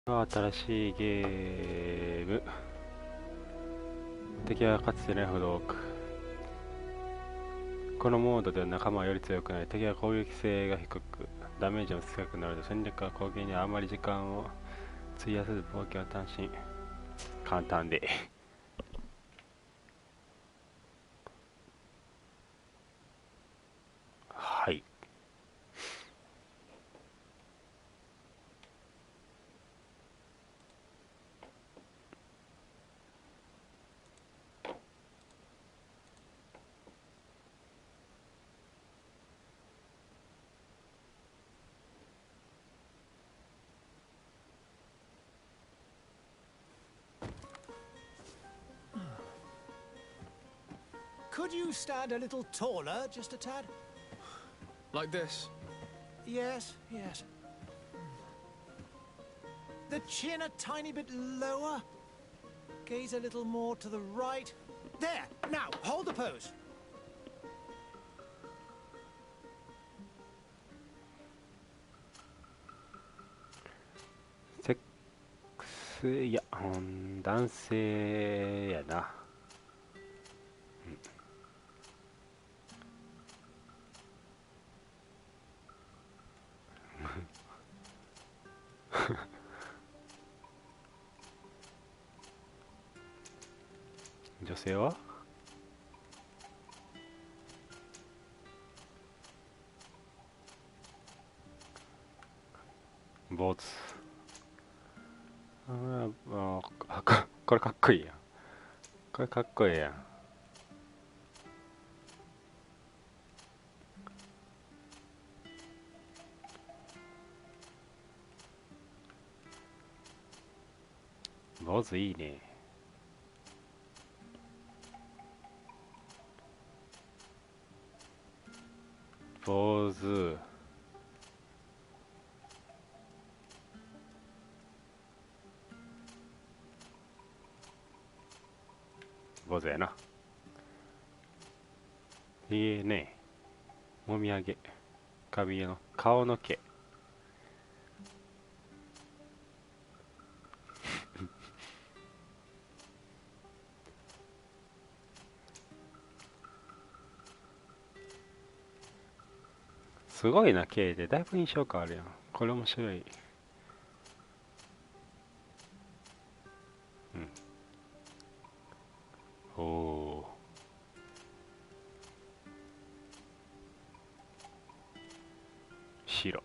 新しいゲーム。敵はかつてないほど多く、このモードでは仲間はより強くなり、敵は攻撃性が低くダメージも少なくなるので、戦略は攻撃にはあまり時間を費やせず冒険は単身簡単ではい。Could you stand a little taller, just a tad? Like this? Yes, yes. The chin a tiny bit lower. Gaze a little more to the right. There! Now, hold the pose. セックス、いや、男性やな。女性は坊主。これかっこいいやん。これかっこいいやん。坊主いいね。坊主。坊主やな。いいね。もみあげ。髪の顔の毛。すごいな、毛でだいぶ印象変わるやん。これ面白い。おお。白。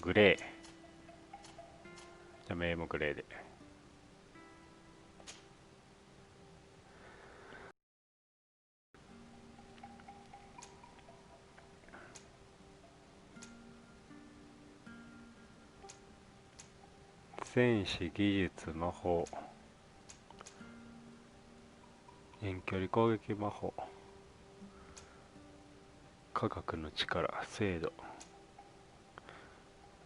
グレー。じゃあ目もグレーで。戦士、技術、魔法、遠距離攻撃魔法、科学の力、精度、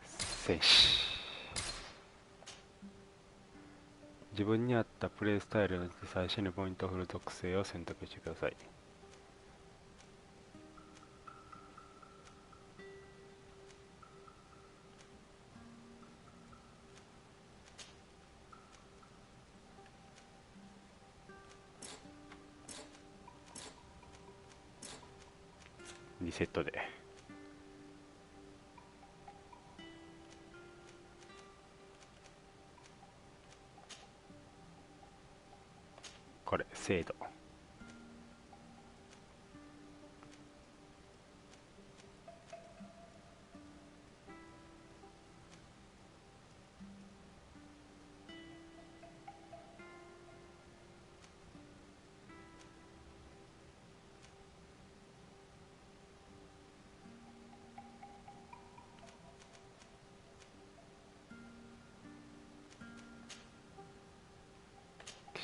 戦士。自分に合ったプレイスタイルの最初にポイントを振る特性を選択してください。リセットで。これ精度。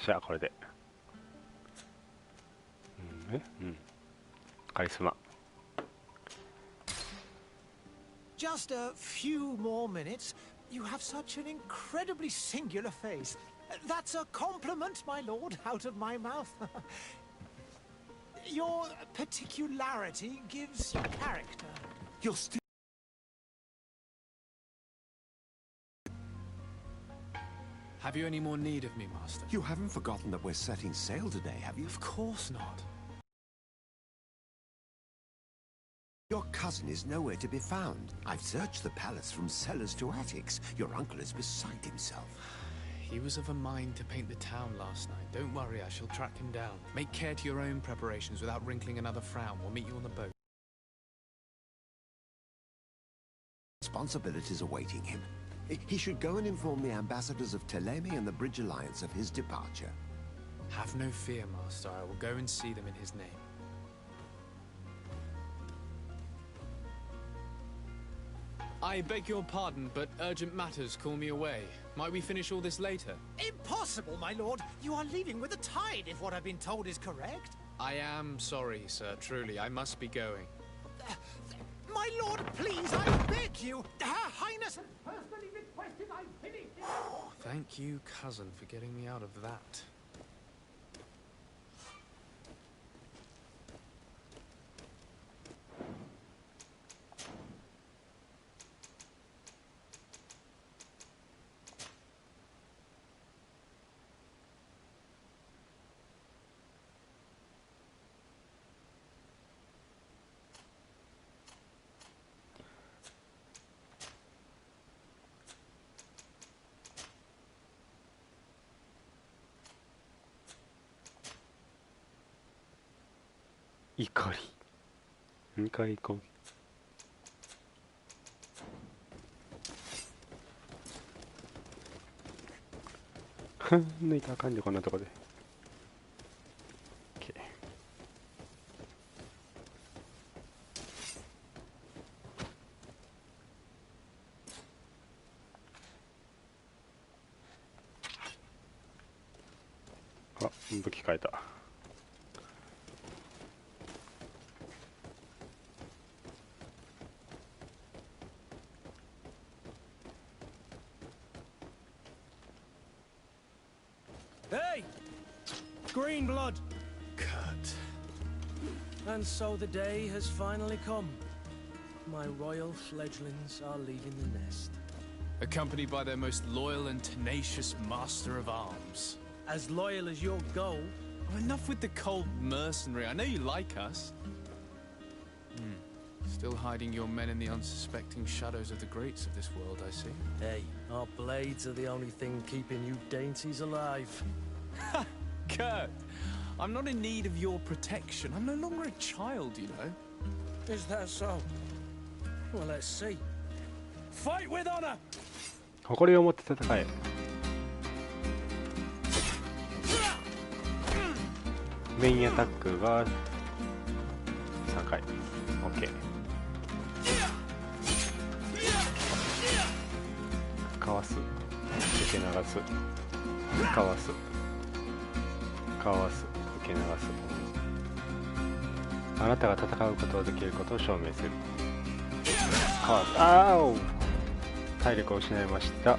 じゃあこれで。カリスマ。 Just a few more minutes. You have such an incredibly singular face. That's a compliment, my lord, out of my mouth. Your particularity gives you character. You're still... Have you any more need of me, Master? You haven't forgotten that we're setting sail today, have you? Of course not. Your cousin is nowhere to be found. I've searched the palace from cellars to attics. Your uncle is beside himself. He was of a mind to paint the town last night. Don't worry, I shall track him down. Make care to your own preparations without wrinkling another frown. We'll meet you on the boat. Responsibilities awaiting him. He should go and inform the ambassadors of Telemi and the Bridge Alliance of his departure. Have no fear, Master. I will go and see them in his name. I beg your pardon, but urgent matters call me away. Might we finish all this later? Impossible, my lord. You are leaving with the tide, if what I've been told is correct. I am sorry, sir. Truly, I must be going. My lord, please, I beg you. Her Highness has personally requested I finish it. Thank you, cousin, for getting me out of that.怒り2回攻撃抜いたらあかんでこんなとこで OK。 あ、武器変えた。Hey! Green blood! Kurt. And so the day has finally come. My royal fledglings are leaving the nest. Accompanied by their most loyal and tenacious master of arms. As loyal as your goal. Oh, enough with the cold mercenary. I know you like us. Still hiding your men in the unsuspecting shadows of the greats of this world, I see. Hey, our blades are the only thing keeping you dainties alive. Ha! Kurt! I'm not in need of your protection. I'm no longer a child, you know. Is that so? Well, let's see. Fight with honor! 誇りを持って戦え。メインアタックが3回。OK。かわす。受け流す。かわす。かわす。受け流す。あなたが戦うことをできることを証明する。かわす。あーお！体力を失いました。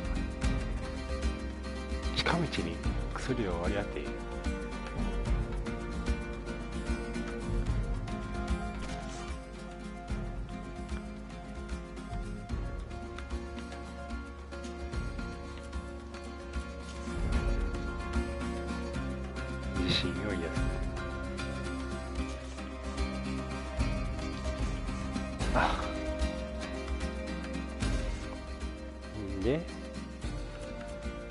近道に薬を割り当ている。地震を癒す。あで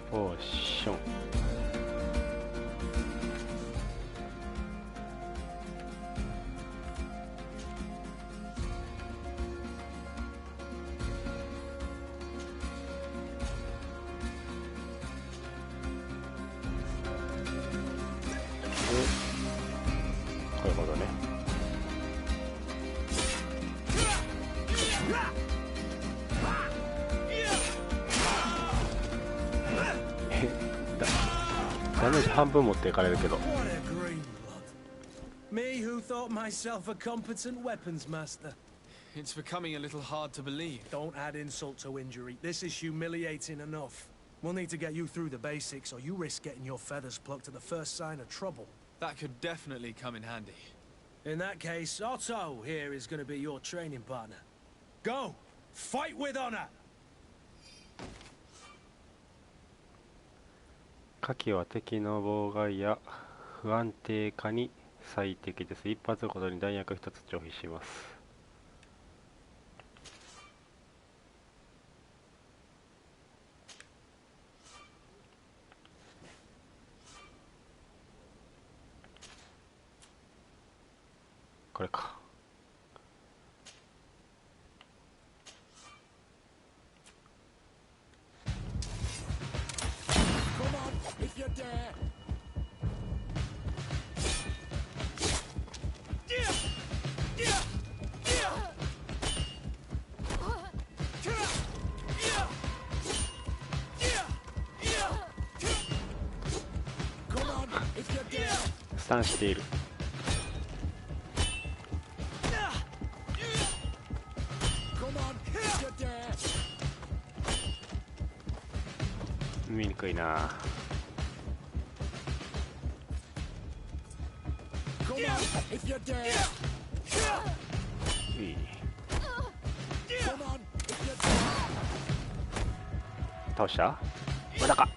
ポーション。こういうことね。ダメージ半分持っていかれるけど。 What a green blood. Me who thought myself a competent weapons master. It's becoming a little hard to believe. Don't add insult to injury. This is humiliating enough. We'll need to get you through the basics, or you risk getting your feathers plucked at the first sign of trouble. That could definitely come in handy. In that case, Otto here is going to be your training partner. Go! Fight with honor! 火器は敵の妨害や不安定化に最適です。一発ごとに弾薬1つ消費します。これか。スタンしている。見にくいな。いい。倒した？まだか。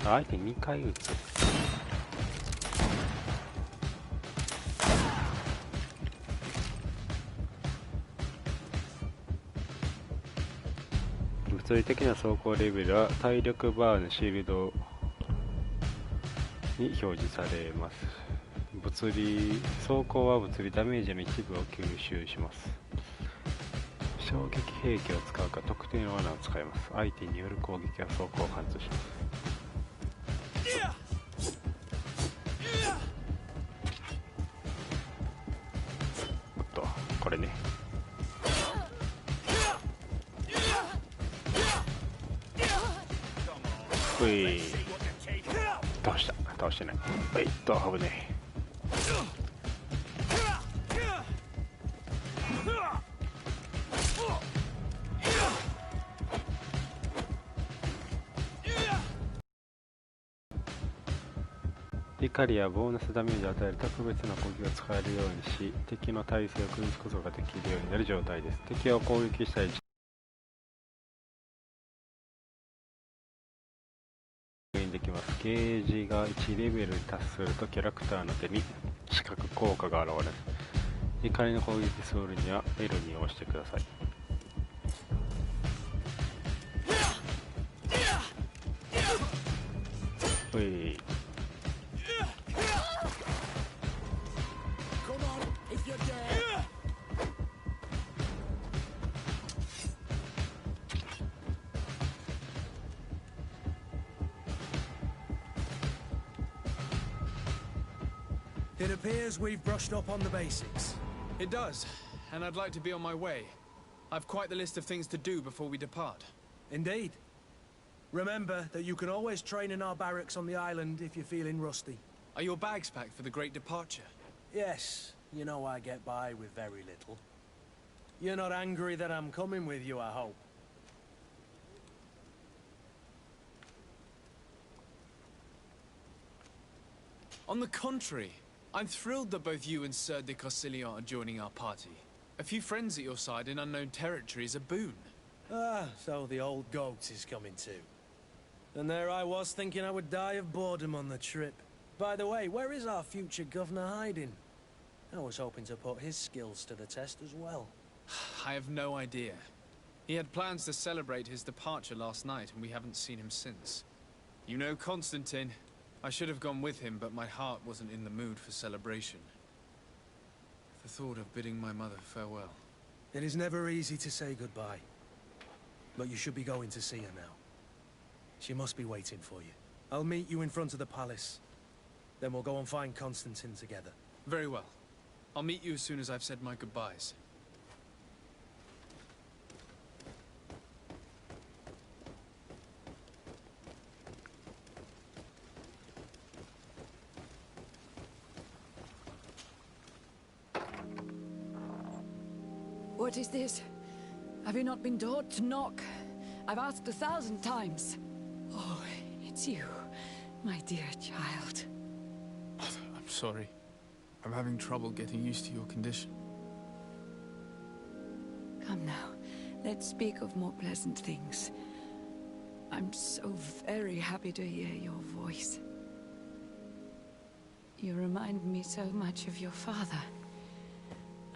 相手2回撃つ。物理的な走行レベルは体力バーのシールドに表示されます。走行は物理ダメージの一部を吸収します。衝撃兵器を使うか特定の罠を使います。相手による攻撃や走行を貫通します。おっと、これね。うい、倒した。倒してない。はい、危ねえ。怒りやボーナスダメージを与える特別な攻撃が使えるようにし、敵の体勢を崩すことができるようになる状態です。敵を攻撃したりできます。ゲージが1レベルに達するとキャラクターの手に視覚効果が現れます。怒りの攻撃するには L に押してください。うい、It appears we've brushed up on the basics. It does, and I'd like to be on my way. I've quite the list of things to do before we depart. Indeed. Remember that you can always train in our barracks on the island if you're feeling rusty. Are your bags packed for the great departure? Yes, you know I get by with very little. You're not angry that I'm coming with you, I hope. On the contrary, I'm thrilled that both you and Sir de Cossillon are joining our party. A few friends at your side in unknown territory is a boon. Ah, so the old goat is coming too. And there I was thinking I would die of boredom on the trip. By the way, where is our future governor hiding? I was hoping to put his skills to the test as well. I have no idea. He had plans to celebrate his departure last night, and we haven't seen him since. You know Constantine. I should have gone with him, but my heart wasn't in the mood for celebration. The thought of bidding my mother farewell. It is never easy to say goodbye. But you should be going to see her now. She must be waiting for you. I'll meet you in front of the palace. Then we'll go and find Constantine together. Very well. I'll meet you as soon as I've said my goodbyes. What is this? Have you not been taught to knock? I've asked 1,000 times. Oh, it's you, my dear child. I'm sorry. I'm having trouble getting used to your condition. Come now, let's speak of more pleasant things. I'm so very happy to hear your voice. You remind me so much of your father.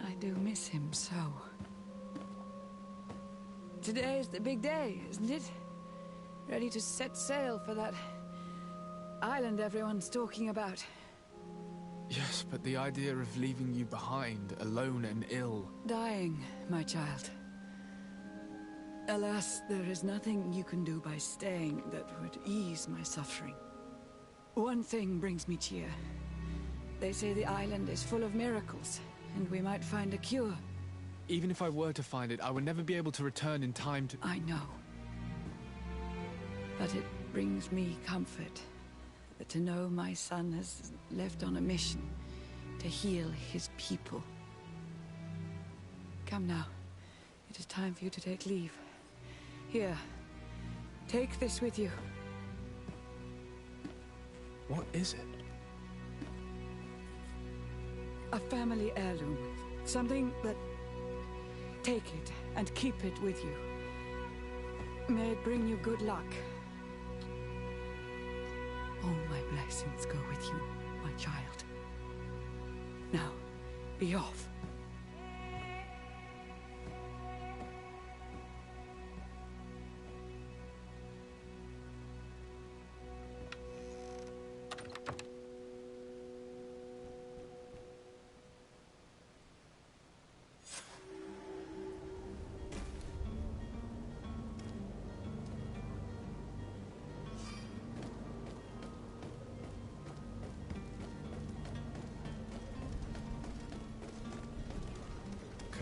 I do miss him so. Today is the big day, isn't it? Ready to set sail for that island everyone's talking about. Yes, but the idea of leaving you behind, alone and ill... Dying, my child. Alas, there is nothing you can do by staying that would ease my suffering. One thing brings me cheer. They say the island is full of miracles, and we might find a cure. Even if I were to find it, I would never be able to return in time to... I know. But it brings me comfort to know my son has left on a mission to heal his people. Come now. It is time for you to take leave. Here. Take this with you. What is it? A family heirloom. Something that... Take it and keep it with you. May it bring you good luck. All my blessings go with you, my child. Now, be off.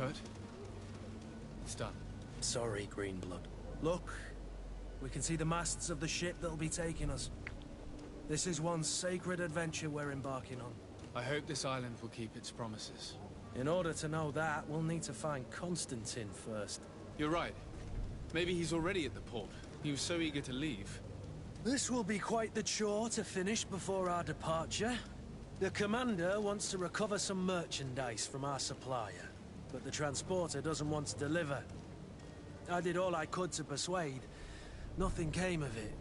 Kurt? It's done. Sorry, Greenblood. Look, we can see the masts of the ship that'll be taking us. This is one sacred adventure we're embarking on. I hope this island will keep its promises. In order to know that, we'll need to find Constantine first. You're right. Maybe he's already at the port. He was so eager to leave. This will be quite the chore to finish before our departure. The commander wants to recover some merchandise from our supplier, but the transporter doesn't want to deliver. I did all I could to persuade. Nothing came of it.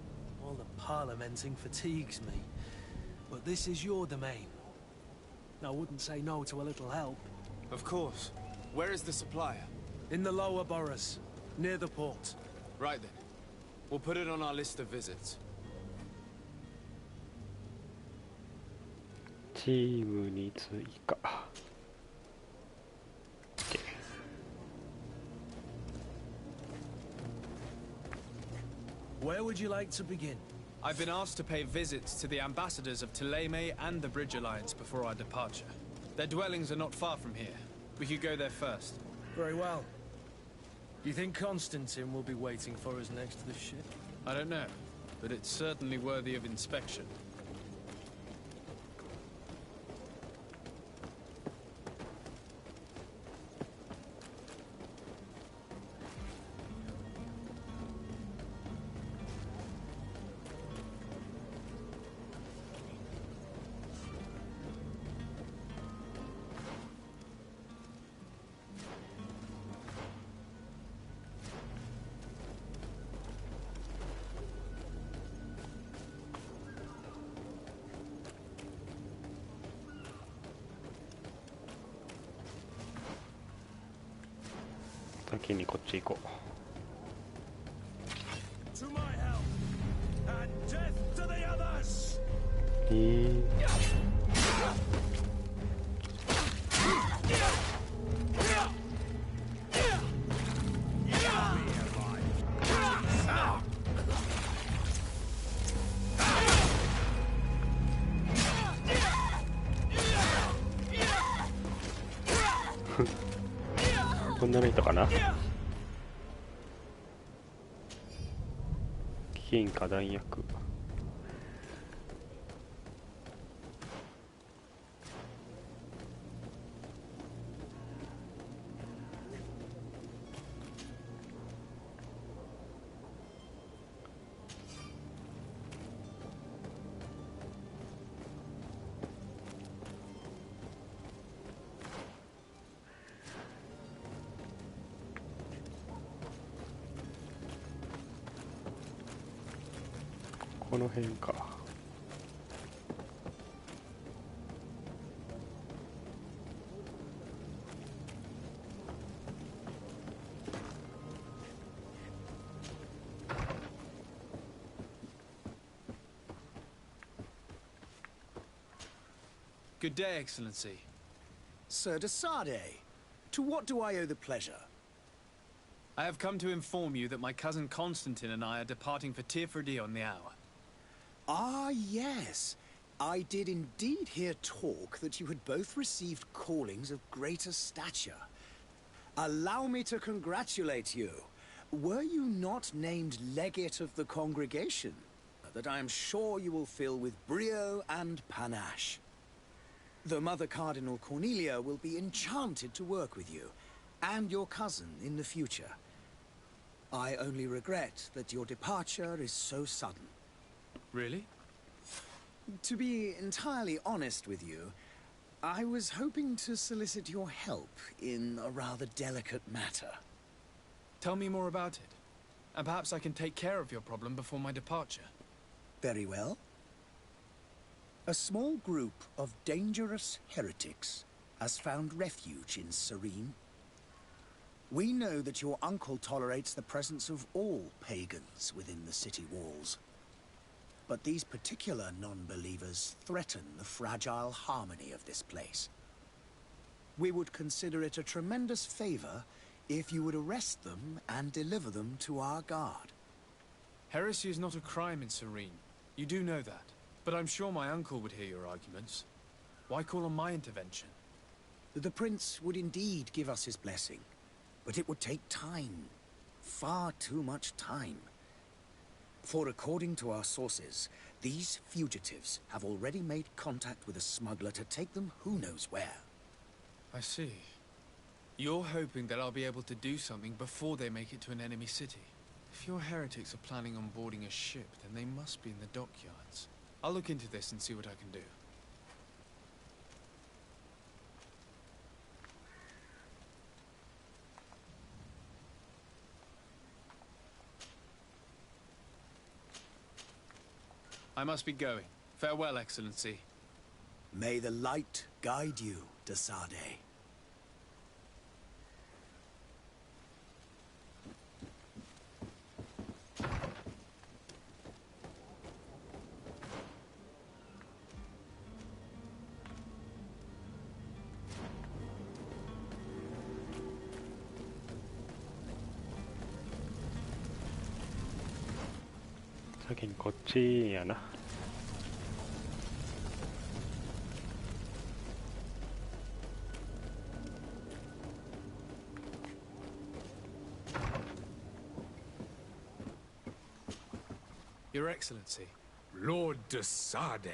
All the parliamenting fatigues me. But this is your domain. I wouldn't say no to a little help. Of course. Where is the supplier? In the lower boroughs, near the port. Right then. We'll put it on our list of visits. チームに追加。Where would you like to begin? I've been asked to pay visits to the ambassadors of Ptolemy and the Bridge Alliance before our departure. Their dwellings are not far from here. We could go there first. Very well. Do you think Constantine will be waiting for us next to the ship? I don't know, but it's certainly worthy of inspection.先にこっち行こ To my help, and death to the others! う。こんなの人かな。金貨弾薬。の辺か。Good day, Excellency. Sir Desade, to what do I owe the pleasure? I have come to inform you that my cousin Constantine and I are departing for Tirfredi on the hour. Ah, yes. I did indeed hear talk that you had both received callings of greater stature. Allow me to congratulate you. Were you not named legate of the congregation? That I am sure you will fill with brio and panache. The Mother Cardinal Cornelia will be enchanted to work with you, and your cousin in the future. I only regret that your departure is so sudden. Really? To be entirely honest with you, I was hoping to solicit your help in a rather delicate matter. Tell me more about it, and perhaps I can take care of your problem before my departure. Very well. A small group of dangerous heretics has found refuge in Serene. We know that your uncle tolerates the presence of all pagans within the city walls. But these particular non-believers threaten the fragile harmony of this place. We would consider it a tremendous favor if you would arrest them and deliver them to our guard. Heresy is not a crime in Serene. You do know that. But I'm sure my uncle would hear your arguments. Why call on my intervention? The prince would indeed give us his blessing, but it would take time. Far too much time. For according to our sources, these fugitives have already made contact with a smuggler to take them who knows where. I see. You're hoping that I'll be able to do something before they make it to an enemy city. If your heretics are planning on boarding a ship, then they must be in the dockyards. I'll look into this and see what I can do. I must be going. Farewell, Excellency. May the light guide you, Desade.先にこっちやな。Your Excellency. Lord Desade,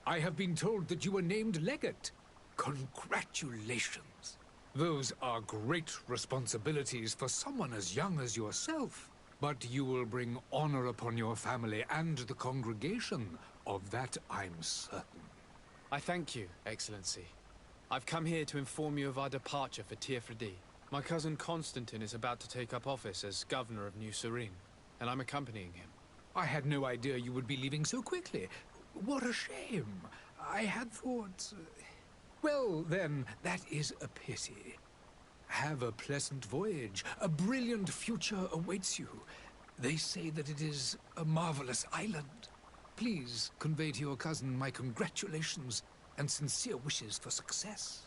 I have been told that you were named legate. Congratulations. Those are great responsibilities for someone as young as yourself. But you will bring honor upon your family and the congregation. Of that I'm certain. I thank you, Excellency. I've come here to inform you of our departure for Tirfredi. My cousin Constantine is about to take up office as governor of New Serene, and I'm accompanying him. I had no idea you would be leaving so quickly. What a shame. I had thought... Well, then, that is a pity. Have a pleasant voyage. A brilliant future awaits you. They say that it is a marvelous island. Please convey to your cousin my congratulations and sincere wishes for success.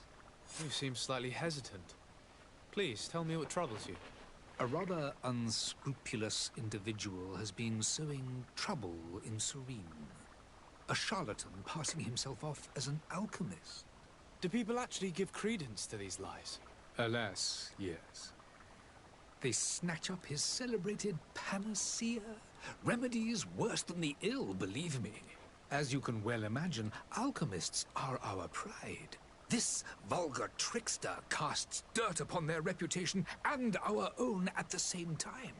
You seem slightly hesitant. Please, tell me what troubles you. A rather unscrupulous individual has been sowing trouble in Serene. A charlatan passing himself off as an alchemist. Do people actually give credence to these lies? Alas, yes. They snatch up his celebrated panacea. Remedies worse than the ill, believe me. As you can well imagine, alchemists are our pride. This vulgar trickster casts dirt upon their reputation and our own at the same time.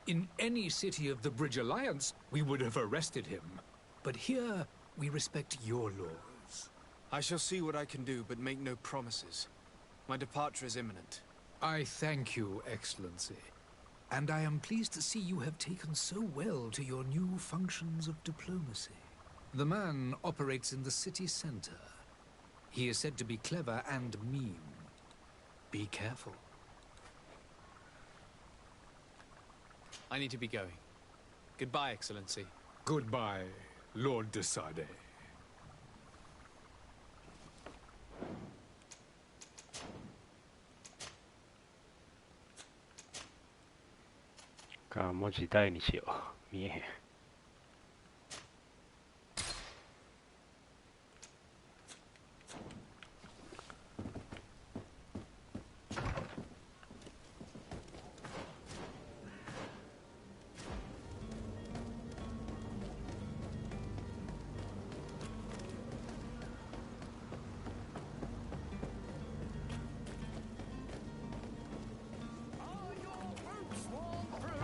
In any city of the Bridge Alliance, we would have arrested him. But here, we respect your laws. I shall see what I can do, but make no promises. My departure is imminent. I thank you, Excellency. and I am pleased to see you have taken so well to your new functions of diplomacy. The man operates in the city center. He is said to be clever and mean. Be careful. I need to be going. Goodbye, Excellency. Goodbye, Lord de Sade. か文字大にしよう。見えへん。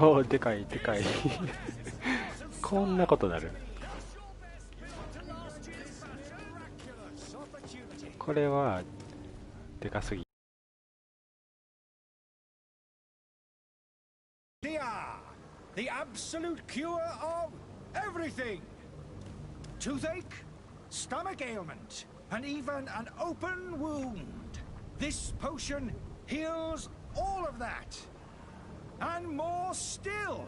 おお、でかいでかいこんなことなる。これはでかすぎ。 Here, the absolute cure of everything. Toothache, stomach ailment, and even an open wound. This potion heals all of that. And more still,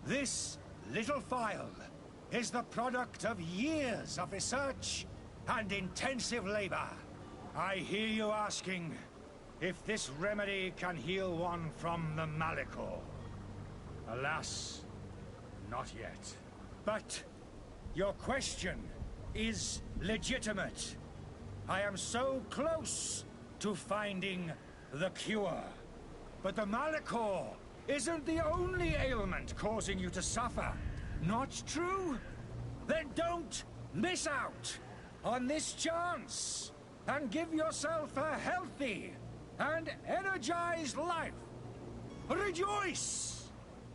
this little phial is the product of years of research and intensive labor. I hear you asking if this remedy can heal one from the Malachor. Alas, not yet. But your question is legitimate. I am so close to finding the cure. But the Malachor isn't the only ailment causing you to suffer. Not true? Then don't miss out on this chance and give yourself a healthy and energized life. Rejoice!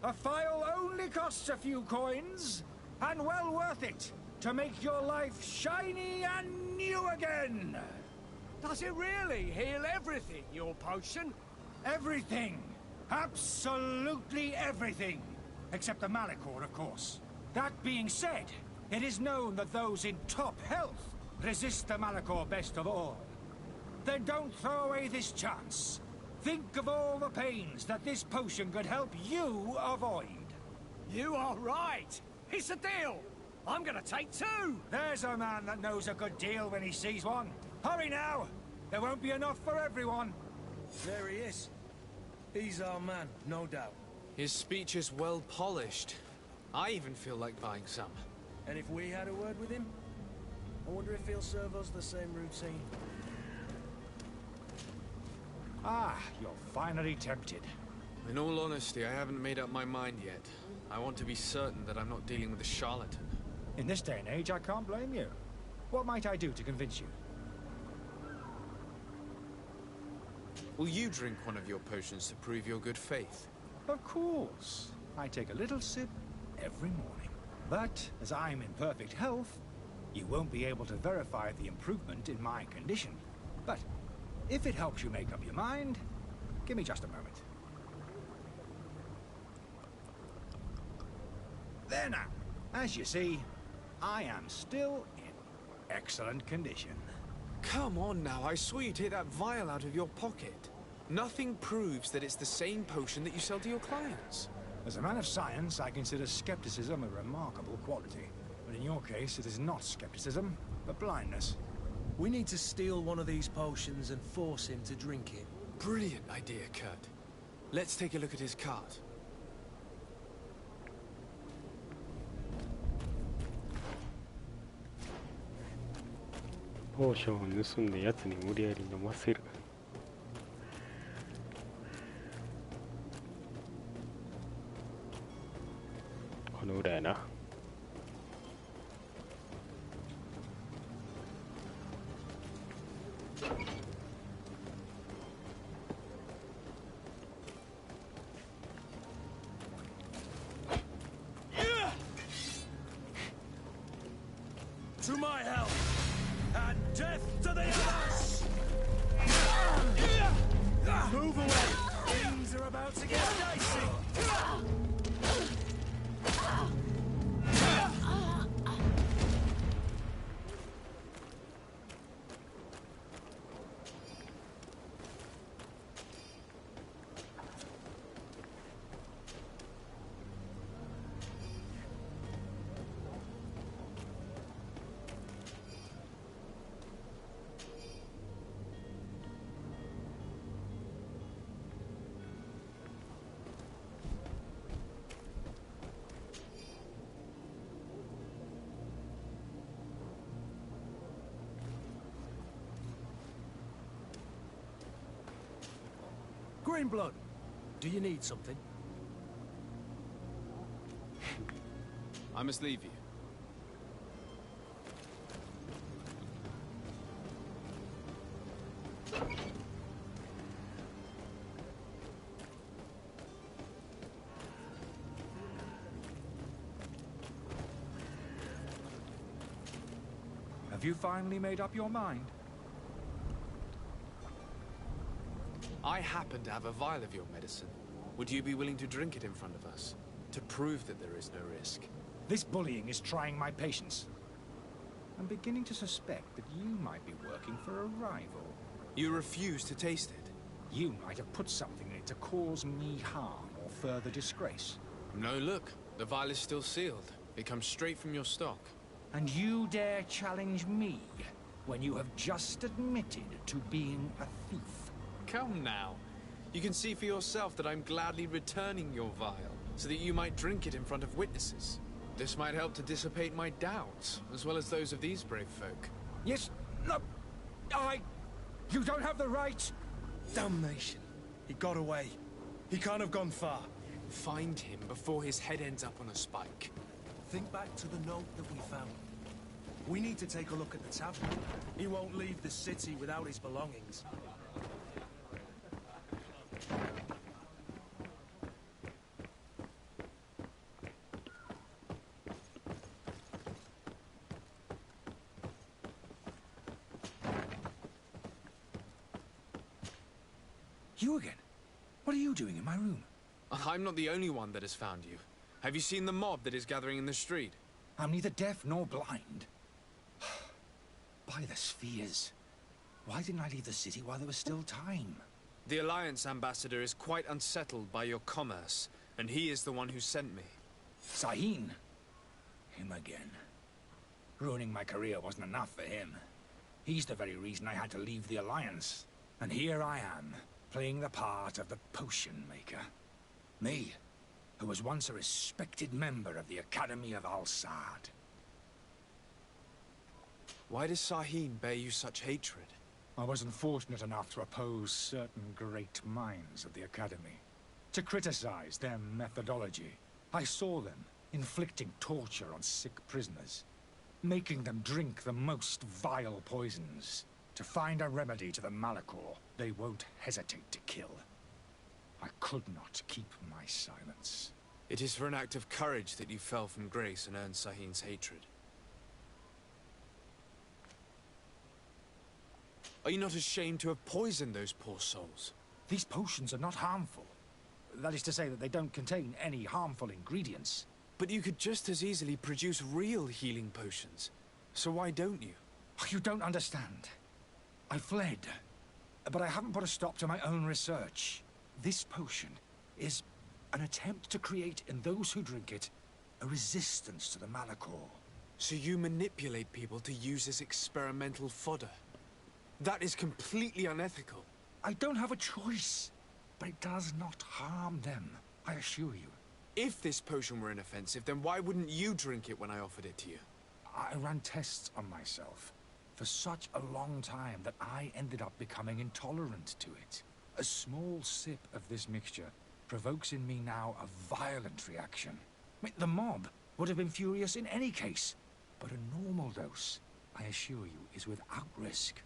A phial only costs a few coins, and well worth it to make your life shiny and new again. Does it really heal everything, your potion? Everything. Absolutely everything. Except the Malachor, of course. That being said, it is known that those in top health resist the Malachor best of all. Then don't throw away this chance. Think of all the pains that this potion could help you avoid. You are right. It's a deal. I'm gonna take two. There's a man that knows a good deal when he sees one. Hurry now. There won't be enough for everyone. There he is. He's our man, no doubt. His speech is well polished. I even feel like buying some. And if we had a word with him, I wonder if he'll serve us the same routine. Ah, you're finally tempted. In all honesty, I haven't made up my mind yet. I want to be certain that I'm not dealing with a charlatan. In this day and age, I can't blame you. What might I do to convince you? Will you drink one of your potions to prove your good faith? Of course. I take a little sip every morning. But as I'm in perfect health, you won't be able to verify the improvement in my condition. But if it helps you make up your mind, give me just a moment. There now. As you see, I am still in excellent condition. Come on now, I saw you take that vial out of your pocket. Nothing proves that it's the same potion that you sell to your clients. As a man of science, I consider skepticism a remarkable quality. But in your case, it is not skepticism, but blindness. We need to steal one of these potions and force him to drink it. Brilliant idea, Kurt. Let's take a look at his cart. ポーションを盗んで奴に無理やり飲ませる。この裏やな。To my health, and death to the others! Move away! Things are about to get dicey! Greenblood, do you need something? I must leave you. Have you finally made up your mind? I happen to have a vial of your medicine. Would you be willing to drink it in front of us? To prove that there is no risk? This bullying is trying my patience. I'm beginning to suspect that you might be working for a rival. You refuse to taste it? You might have put something in it to cause me harm or further disgrace. No, look. The vial is still sealed. It comes straight from your stock. And you dare challenge me when you have just admitted to being a thief? Come now. You can see for yourself that I'm gladly returning your vial, so that you might drink it in front of witnesses. This might help to dissipate my doubts, as well as those of these brave folk. Yes, no, You don't have the right! Damnation. He got away. He can't have gone far. Find him before his head ends up on a spike. Think back to the note that we found. We need to take a look at the tavern. He won't leave the city without his belongings. You again? What are you doing in my room? I'm not the only one that has found you. Have you seen the mob that is gathering in the street? I'm neither deaf nor blind. By the spheres. Why didn't I leave the city while there was still time? The Alliance ambassador is quite unsettled by your commerce, and he is the one who sent me. Sahin? Him again. Ruining my career wasn't enough for him. He's the very reason I had to leave the Alliance. And here I am, playing the part of the potion maker. Me, who was once a respected member of the Academy of Al-Sad. Why does Sahin bear you such hatred? I wasn't fortunate enough to oppose certain great minds of the Academy. To criticize their methodology. I saw them inflicting torture on sick prisoners. Making them drink the most vile poisons. To find a remedy to the Malachor they won't hesitate to kill. I could not keep my silence. It is for an act of courage that you fell from grace and earned Sahin's hatred. Are you not ashamed to have poisoned those poor souls? These potions are not harmful. That is to say that they don't contain any harmful ingredients. But you could just as easily produce real healing potions. So why don't you? You don't understand. I fled. But I haven't put a stop to my own research. This potion is an attempt to create in those who drink it a resistance to the Malachor. So you manipulate people to use as experimental fodder? That is completely unethical. I don't have a choice, but it does not harm them, I assure you. If this potion were inoffensive, then why wouldn't you drink it when I offered it to you? I ran tests on myself for such a long time that I ended up becoming intolerant to it. A small sip of this mixture provokes in me now a violent reaction. I mean, the mob would have been furious in any case, but a normal dose, I assure you, is without risk.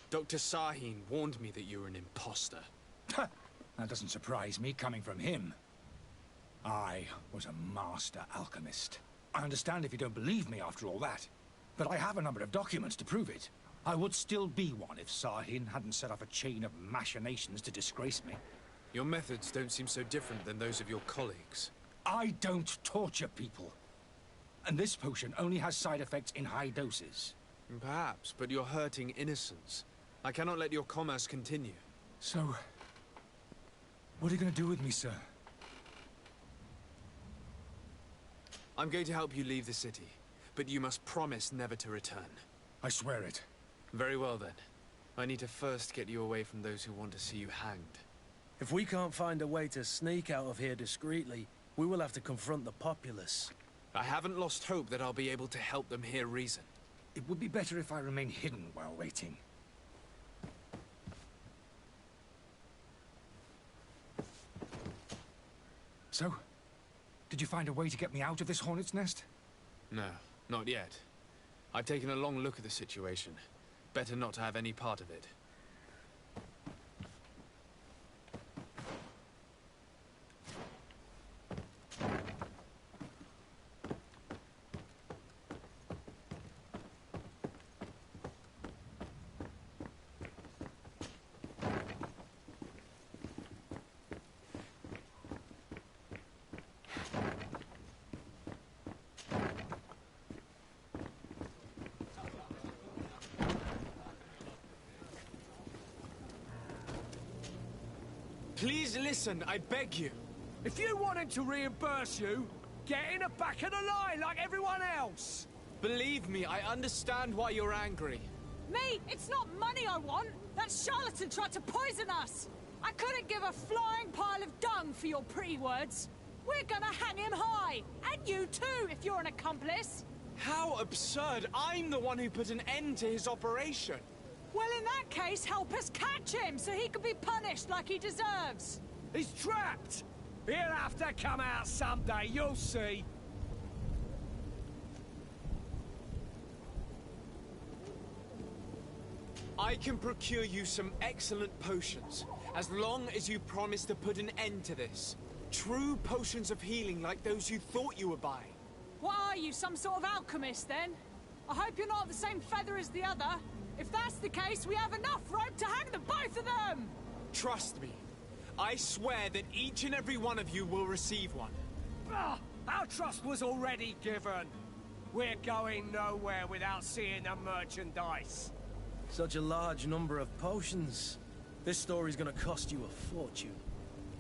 Dr. Sahin warned me that you were an imposter. That doesn't surprise me, coming from him. I was a master alchemist. I understand if you don't believe me after all that, but I have a number of documents to prove it. I would still be one if Sahin hadn't set off a chain of machinations to disgrace me. Your methods don't seem so different than those of your colleagues. I don't torture people. And this potion only has side effects in high doses. Perhaps, but you're hurting innocents. I cannot let your commerce continue. So, what are you going to do with me, sir? I'm going to help you leave the city, but you must promise never to return. I swear it. Very well, then. I need to first get you away from those who want to see you hanged. If we can't find a way to sneak out of here discreetly, we will have to confront the populace. I haven't lost hope that I'll be able to help them hear reason. It would be better if I remain hidden while waiting. So, did you find a way to get me out of this hornet's nest? No, not yet. I've taken a long look at the situation. Better not to have any part of it. Please listen, I beg you. If you want him to reimburse you, get in the back of the line like everyone else. Believe me, I understand why you're angry. Me? It's not money I want. That charlatan tried to poison us. I couldn't give a flying pile of dung for your pretty words. We're gonna hang him high. And you too, if you're an accomplice. How absurd! I'm the one who put an end to his operation. Well, in that case, help us catch him so he can be punished like he deserves. He's trapped. He'll have to come out someday, you'll see. I can procure you some excellent potions, as long as you promise to put an end to this. True potions of healing like those you thought you were buying. What are you, some sort of alchemist, then? I hope you're not the same feather as the other. If that's the case, we have enough rope to hang the both of them! Trust me. I swear that each and every one of you will receive one. Ah, our trust was already given. We're going nowhere without seeing the merchandise. Such a large number of potions. This story's gonna cost you a fortune.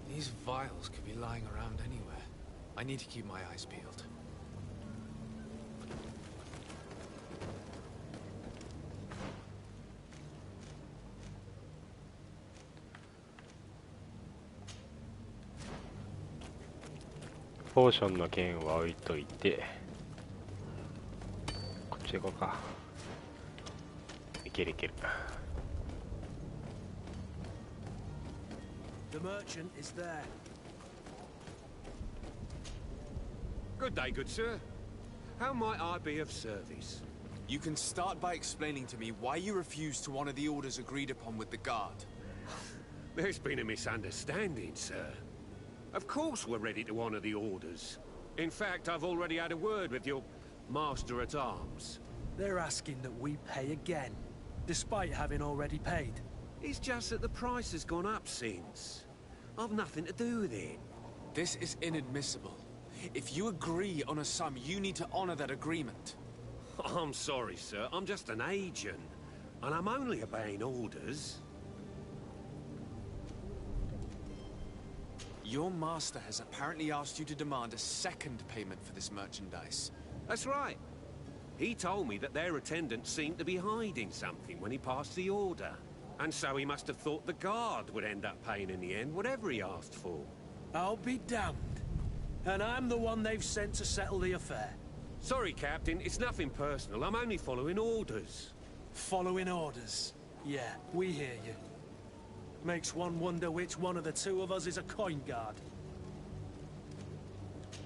These vials could be lying around anywhere. I need to keep my eyes peeled.ポーションの件は置いといて、こっち行こうか。いけるいける。The merchant is there. Good day, good sir. How might I be of service? You can start by explaining to me why you refused to honor the orders agreed upon with the guard. There's been a misunderstanding, sir. Of course we're ready to honor the orders. In fact, I've already had a word with your master-at-arms. They're asking that we pay again, despite having already paid. It's just that the price has gone up since. I've nothing to do with it. This is inadmissible. If you agree on a sum, you need to honor that agreement. I'm sorry, sir. I'm just an agent. And I'm only obeying orders. Your master has apparently asked you to demand a second payment for this merchandise. That's right. He told me that their attendant seemed to be hiding something when he passed the order. And so he must have thought the guard would end up paying in the end, whatever he asked for. I'll be damned. And I'm the one they've sent to settle the affair. Sorry, Captain. It's nothing personal. I'm only following orders. Following orders? Yeah, we hear you. Makes one wonder which one of the two of us is a coin guard.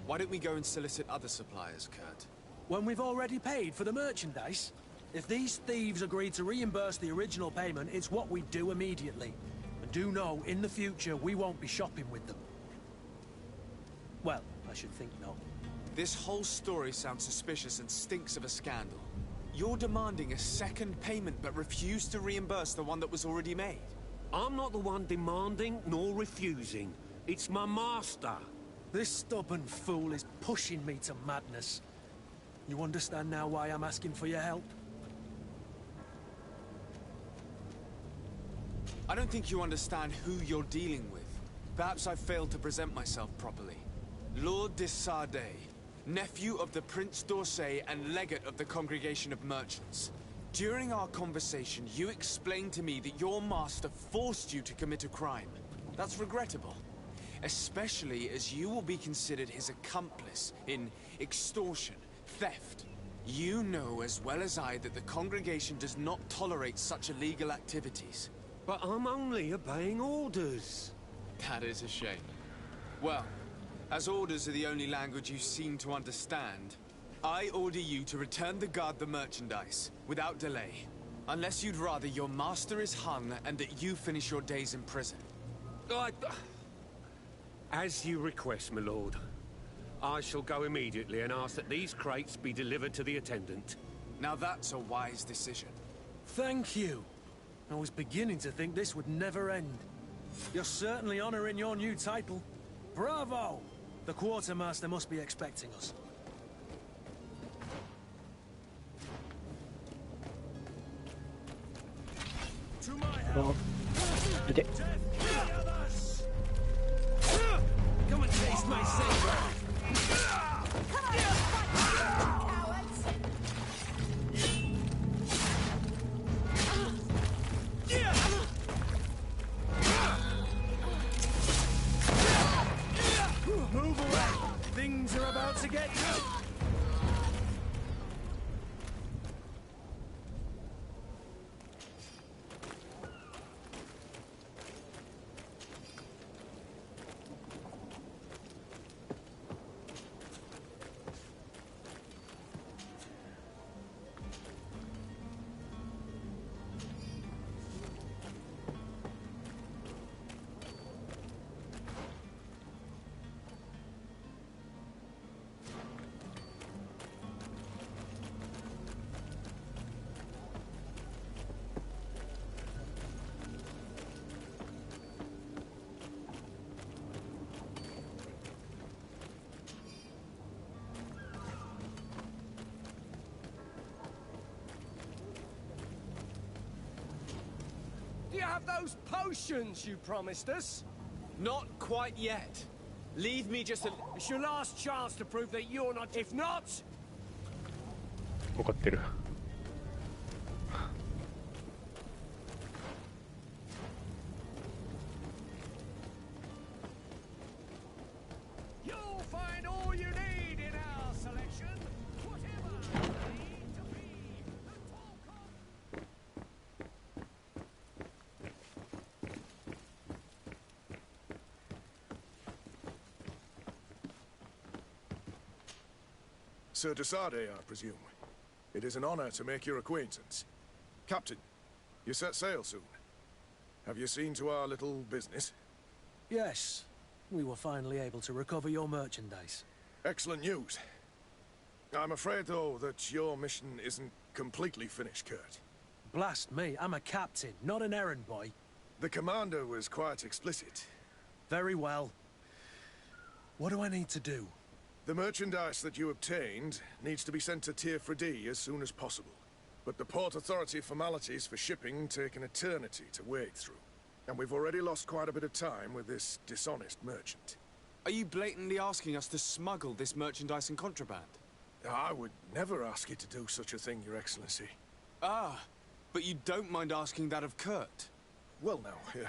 Why don't we go and solicit other suppliers, Kurt? When we've already paid for the merchandise? If these thieves agree to reimburse the original payment, it's what we do immediately. And do know, in the future, we won't be shopping with them. Well, I should think not. This whole story sounds suspicious and stinks of a scandal. You're demanding a second payment but refuse to reimburse the one that was already made. I'm not the one demanding nor refusing. It's my master. This stubborn fool is pushing me to madness. You understand now why I'm asking for your help? I don't think you understand who you're dealing with. Perhaps I failed to present myself properly. Lord de Sardet, nephew of the Prince d'Orsay and legate of the Congregation of Merchants. During our conversation, you explained to me that your master forced you to commit a crime. That's regrettable. Especially as you will be considered his accomplice in extortion, theft. You know as well as I that the Congregation does not tolerate such illegal activities. But I'm only obeying orders. That is a shame. Well, As orders are the only language you seem to understand, I order you to return the guard the merchandise, without delay. Unless you'd rather your master is hung and that you finish your days in prison. As you request, my lord. I shall go immediately and ask that these crates be delivered to the attendant. Now that's a wise decision. Thank you. I was beginning to think this would never end. You're certainly honoring your new title. Bravo! The quartermaster must be expecting us. To my help. Come and taste my saber. Move away! Things are about to get good! Do you have those potions you promised us? Not quite yet. Leave me just a... It's your last chance to prove that you're not... If not... 怒ってる。You'll find all you need in our selection. Whatever you need to be. The talk of... Sir Desade, I presume. It is an honor to make your acquaintance. Captain, you set sail soon. Have you seen to our little business? Yes. We were finally able to recover your merchandise. Excellent news. I'm afraid, though, that your mission isn't completely finished, Kurt. Blast me, I'm a captain, not an errand boy. The commander was quite explicit. Very well. What do I need to do? The merchandise that you obtained needs to be sent to Tier 4D as soon as possible. But the Port Authority formalities for shipping take an eternity to wade through. And we've already lost quite a bit of time with this dishonest merchant. Are you blatantly asking us to smuggle this merchandise and contraband? I would never ask you to do such a thing, Your Excellency. Ah, but you don't mind asking that of Kurt? Well, now,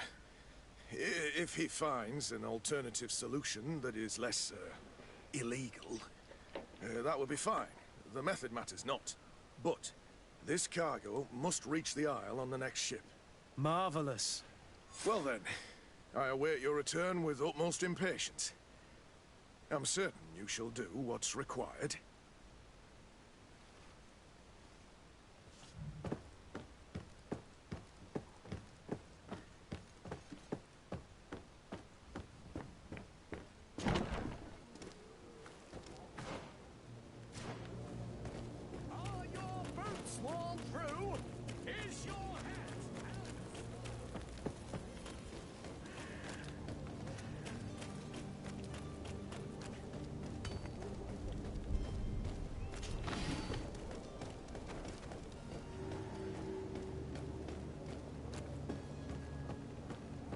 if he finds an alternative solution that is less, illegal, that would be fine. The method matters not. But this cargo must reach the Isle on the next ship. Marvelous. Well then, I await your return with utmost impatience. I'm certain you shall do what's required. Are your boots worn through? Is your hat out?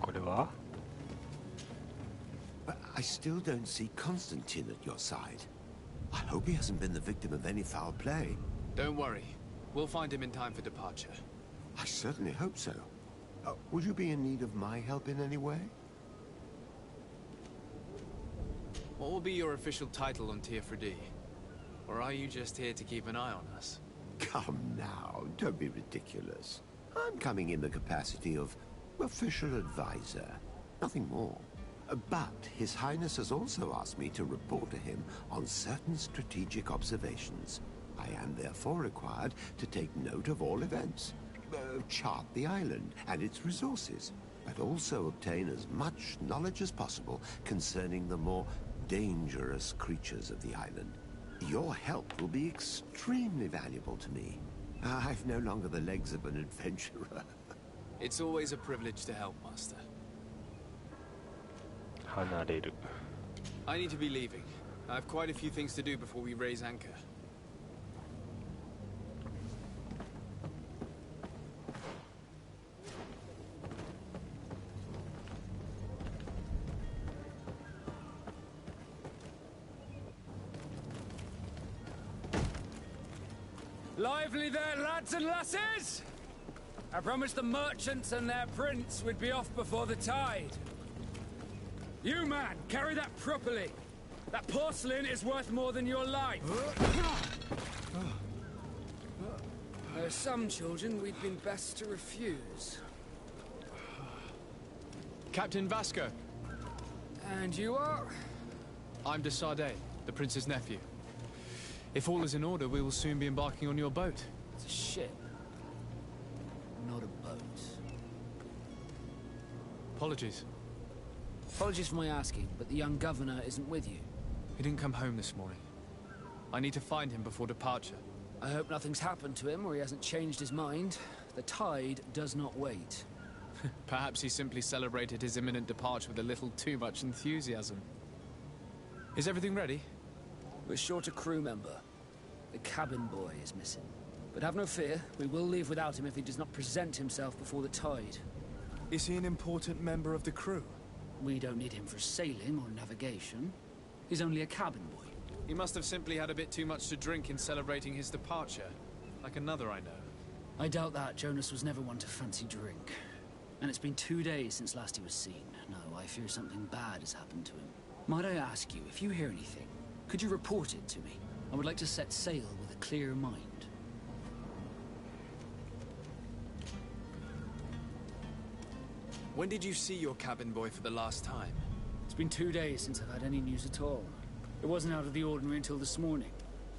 これは But I still don't see Constantine at your side. I hope he hasn't been the victim of any foul play. Don't worry. We'll find him in time for departure. I certainly hope so. Would you be in need of my help in any way? What will be your official title on Tier 4D? Or are you just here to keep an eye on us? Come now, don't be ridiculous. I'm coming in the capacity of official advisor. Nothing more. But His Highness has also asked me to report to him on certain strategic observations. I am therefore required to take note of all events, chart the island and its resources, but also obtain as much knowledge as possible concerning the more dangerous creatures of the island. Your help will be extremely valuable to me. I've no longer the legs of an adventurer. It's always a privilege to help, Master. 離れる。 I need to be leaving. I have quite a few things to do before we raise anchor. Lively there, lads and lasses! I promised the merchants and their prince we'd be off before the tide. You, man, carry that properly. That porcelain is worth more than your life. There are some children we'd been best to refuse. Captain Vasco. And you are? I'm de Sardet, the prince's nephew. If all is in order, we will soon be embarking on your boat. It's a ship. Not a boat. Apologies. Apologies for my asking, but the young governor isn't with you. He didn't come home this morning. I need to find him before departure. I hope nothing's happened to him or he hasn't changed his mind. The tide does not wait. Perhaps he simply celebrated his imminent departure with a little too much enthusiasm. Is everything ready? We're short a crew member. The cabin boy is missing. But have no fear, we will leave without him if he does not present himself before the tide. Is he an important member of the crew? We don't need him for sailing or navigation. He's only a cabin boy. He must have simply had a bit too much to drink in celebrating his departure. Like another I know. I doubt that. Jonas was never one to fancy drink. And it's been 2 days since last he was seen. No, I fear something bad has happened to him. Might I ask you, if you hear anything, could you report it to me? I would like to set sail with a clear mind. When did you see your cabin boy for the last time? It's been 2 days since I've had any news at all. It wasn't out of the ordinary until this morning.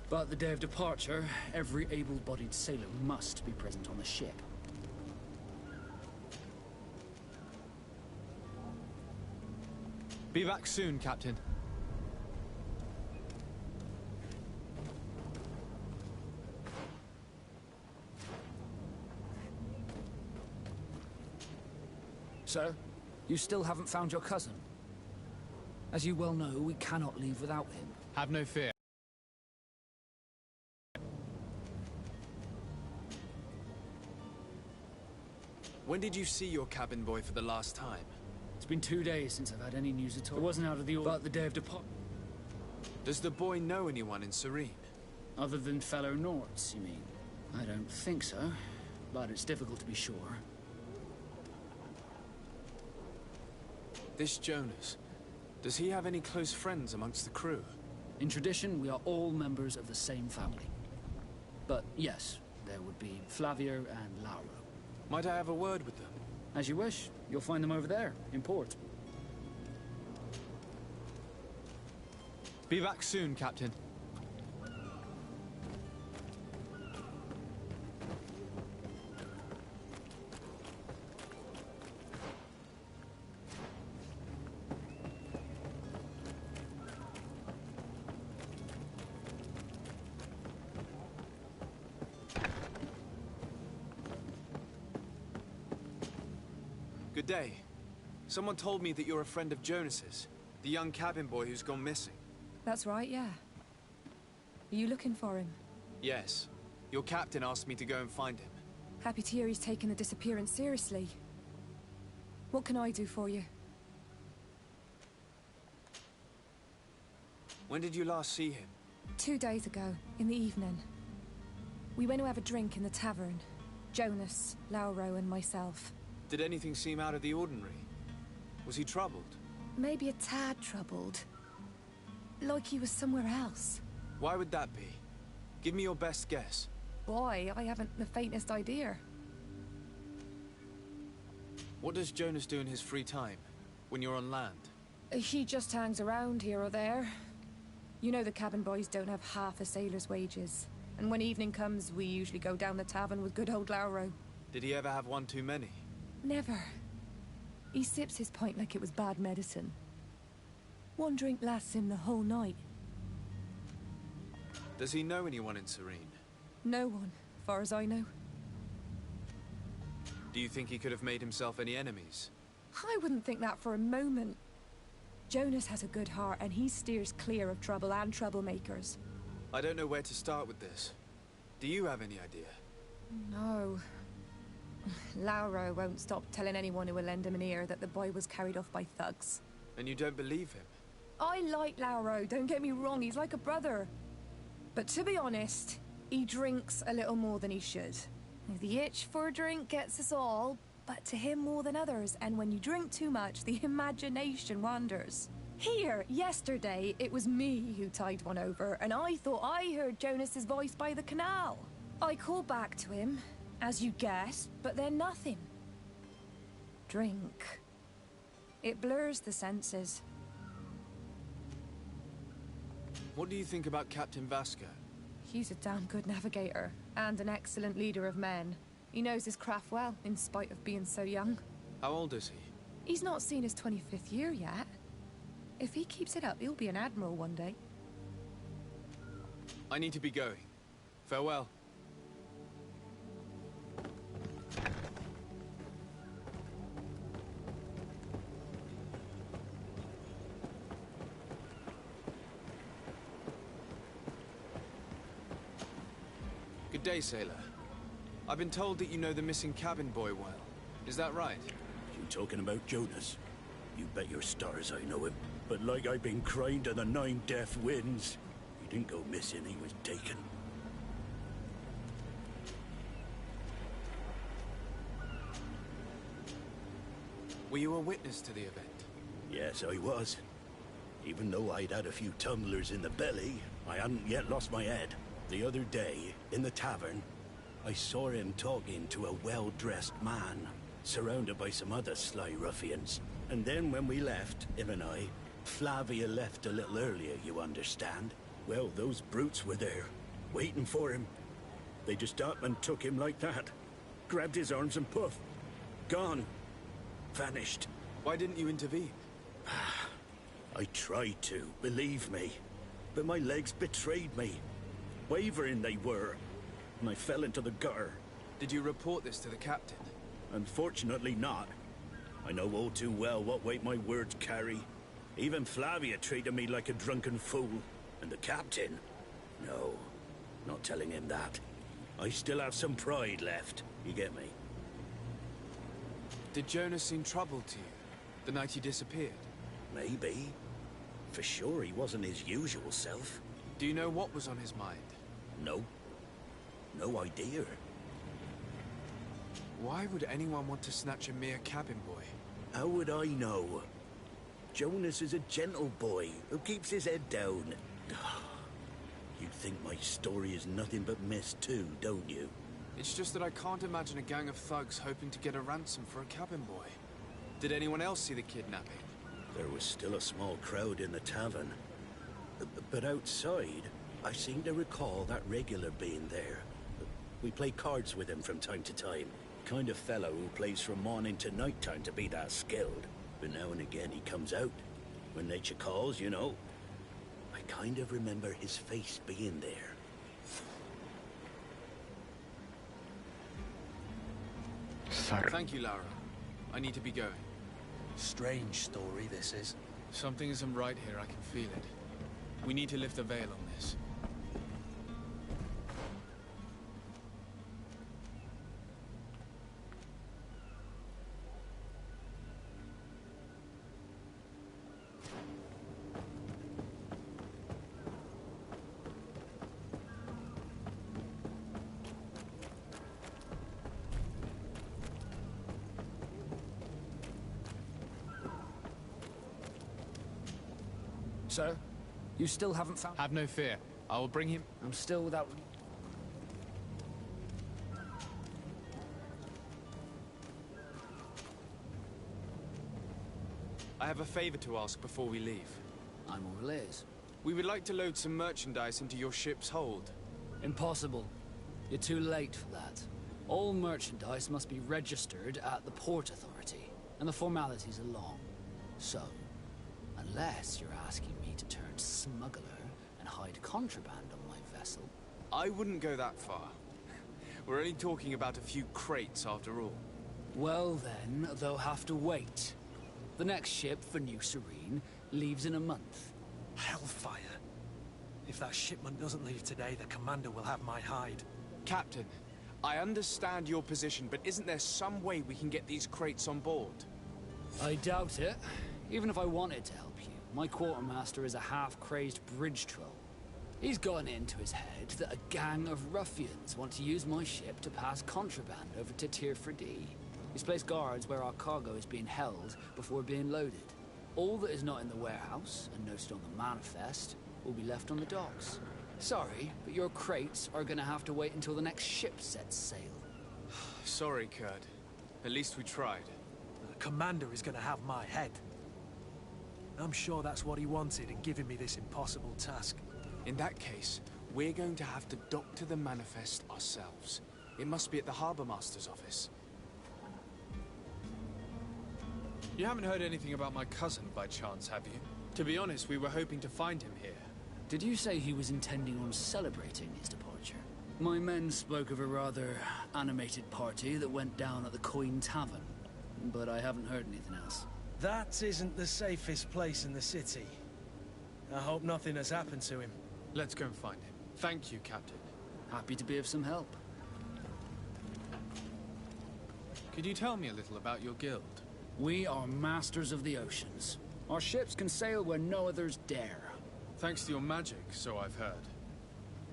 But the day of departure, every able-bodied sailor must be present on the ship. Be back soon, Captain. Sir, you still haven't found your cousin. As you well know, we cannot leave without him. Have no fear. When did you see your cabin boy for the last time? It's been 2 days since I've had any news at all. It wasn't out of the ordinary, but the day of departure. Does the boy know anyone in Serene? Other than fellow Nords, you mean? I don't think so, but it's difficult to be sure. This Jonas, does he have any close friends amongst the crew? In tradition, we are all members of the same family. But yes, there would be Flavia and Laura. Might I have a word with them? As you wish. You'll find them over there, in port. Be back soon, Captain. Good day. Someone told me that you're a friend of Jonas's, the young cabin boy who's gone missing. That's right, yeah. Are you looking for him? Yes. Your captain asked me to go and find him. Happy to hear he's taken the disappearance seriously. What can I do for you? When did you last see him? 2 days ago, in the evening. We went to have a drink in the tavern. Jonas, Lauro and myself. Did anything seem out of the ordinary? Was he troubled? Maybe a tad troubled. Like he was somewhere else. Why would that be? Give me your best guess. Boy, I haven't the faintest idea. What does Jonas do in his free time, when you're on land? He just hangs around here or there. You know the cabin boys don't have half a sailor's wages. And when evening comes, we usually go down the tavern with good old Lauro. Did he ever have one too many? Never. He sips his pint like it was bad medicine. One drink lasts him the whole night. Does he know anyone in Serene? No one, far as I know. Do you think he could have made himself any enemies? I wouldn't think that for a moment. Jonas has a good heart, and he steers clear of trouble and troublemakers. I don't know where to start with this. Do you have any idea? No. Lauro won't stop telling anyone who will lend him an ear that the boy was carried off by thugs. And you don't believe him? I like Lauro, don't get me wrong, he's like a brother. But to be honest, he drinks a little more than he should. The itch for a drink gets us all, but to him more than others, and when you drink too much, the imagination wanders. Here, yesterday, it was me who tied one over, and I thought I heard Jonas's voice by the canal. I called back to him, as you guessed, but then nothing. Drink. It blurs the senses. What do you think about Captain Vasco? He's a damn good navigator, and an excellent leader of men. He knows his craft well, in spite of being so young. How old is he? He's not seen his 25th year yet. If he keeps it up, he'll be an admiral one day. I need to be going. Farewell. Good day, sailor. I've been told that you know the missing cabin boy well. Is that right? You talking about Jonas? You bet your stars I know him. But like I've been crying to the 9 death winds, he didn't go missing, he was taken. Were you a witness to the event? Yes, I was. Even though I'd had a few tumblers in the belly, I hadn't yet lost my head. The other day, in the tavern, I saw him talking to a well-dressed man, surrounded by some other sly ruffians. And then when we left, him and I, Flavia left a little earlier, you understand? Well, those brutes were there, waiting for him. They just up and took him like that. Grabbed his arms and poof. Gone. Vanished. Why didn't you intervene? I tried to, believe me. But my legs betrayed me. Wavering they were. And I fell into the gutter. Did you report this to the captain? Unfortunately not. I know all too well what weight my words carry. Even Flavia treated me like a drunken fool. And the captain? No, not telling him that. I still have some pride left, you get me? Did Jonas seem troubled to you, the night he disappeared? Maybe. For sure he wasn't his usual self. Do you know what was on his mind? No. No idea. Why would anyone want to snatch a mere cabin boy? How would I know? Jonas is a gentle boy who keeps his head down. You think my story is nothing but mist too, don't you? It's just that I can't imagine a gang of thugs hoping to get a ransom for a cabin boy. Did anyone else see the kidnapping? There was still a small crowd in the tavern. But outside, I seem to recall that regular being there. We play cards with him from time to time. Kind of fellow who plays from morning to night time to be that skilled. But now and again he comes out. When nature calls, you know. I kind of remember his face being there. Thank you, Lara. I need to be going. Strange story, this is. Something isn't right here, I can feel it. We need to lift the veil on this. Sir, you still haven't found... Have no fear. I will bring him... I'm still without... I have a favor to ask before we leave. I'm all ears. We would like to load some merchandise into your ship's hold. Impossible. You're too late for that. All merchandise must be registered at the Port Authority, and the formalities are long. So, unless you're asking me to turn smuggler and hide contraband on my vessel... I wouldn't go that far. We're only talking about a few crates after all. Well then, they'll have to wait. The next ship for New Serene leaves in a month. Hellfire. If that shipment doesn't leave today, the commander will have my hide. Captain, I understand your position, but isn't there some way we can get these crates on board? I doubt it. Even if I wanted to help you, my quartermaster is a half-crazed bridge troll. He's gotten it into his head that a gang of ruffians want to use my ship to pass contraband over to Tier 4D. He's placed guards where our cargo is being held before being loaded. All that is not in the warehouse, and noted on the manifest, will be left on the docks. Sorry, but your crates are gonna have to wait until the next ship sets sail. Sorry, Kurt. At least we tried. The commander is gonna have my head. I'm sure that's what he wanted in giving me this impossible task. In that case, we're going to have to doctor the manifest ourselves. It must be at the Harbour Master's office. You haven't heard anything about my cousin by chance, have you? To be honest, we were hoping to find him here. Did you say he was intending on celebrating his departure? My men spoke of a rather animated party that went down at the Coin Tavern, but I haven't heard anything else. That isn't the safest place in the city. I hope nothing has happened to him. Let's go and find him. Thank you, Captain. Happy to be of some help. Could you tell me a little about your guild? We are masters of the oceans. Our ships can sail where no others dare. Thanks to your magic, so I've heard.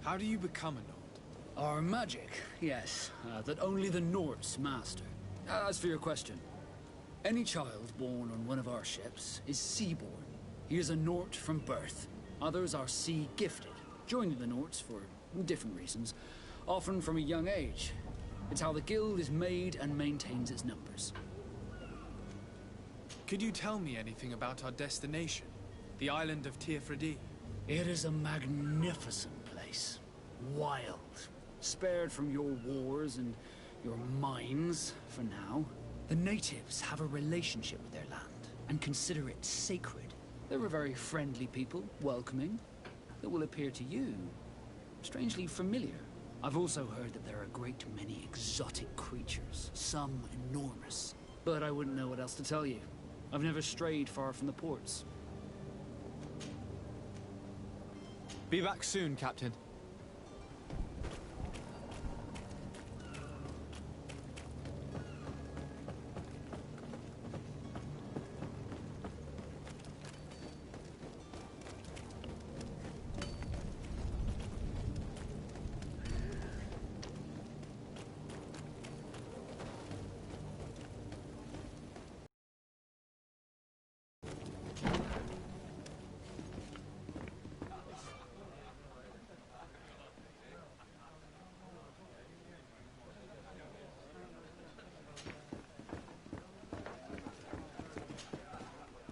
How do you become a Nord? Our magic, yes, that only the Nords master. As for your question, any child born on one of our ships is sea-born. He is a Nord from birth. Others are sea-gifted, joining the Nords for different reasons, often from a young age. It's how the guild is made and maintains its numbers. Could you tell me anything about our destination? The island of Tier 4D? It is a magnificent place. Wild. Spared from your wars and your mines, for now. The natives have a relationship with their land, and consider it sacred. They're a very friendly people, welcoming, that will appear to you strangely familiar. I've also heard that there are a great many exotic creatures, some enormous. But I wouldn't know what else to tell you. I've never strayed far from the ports. Be back soon, Captain.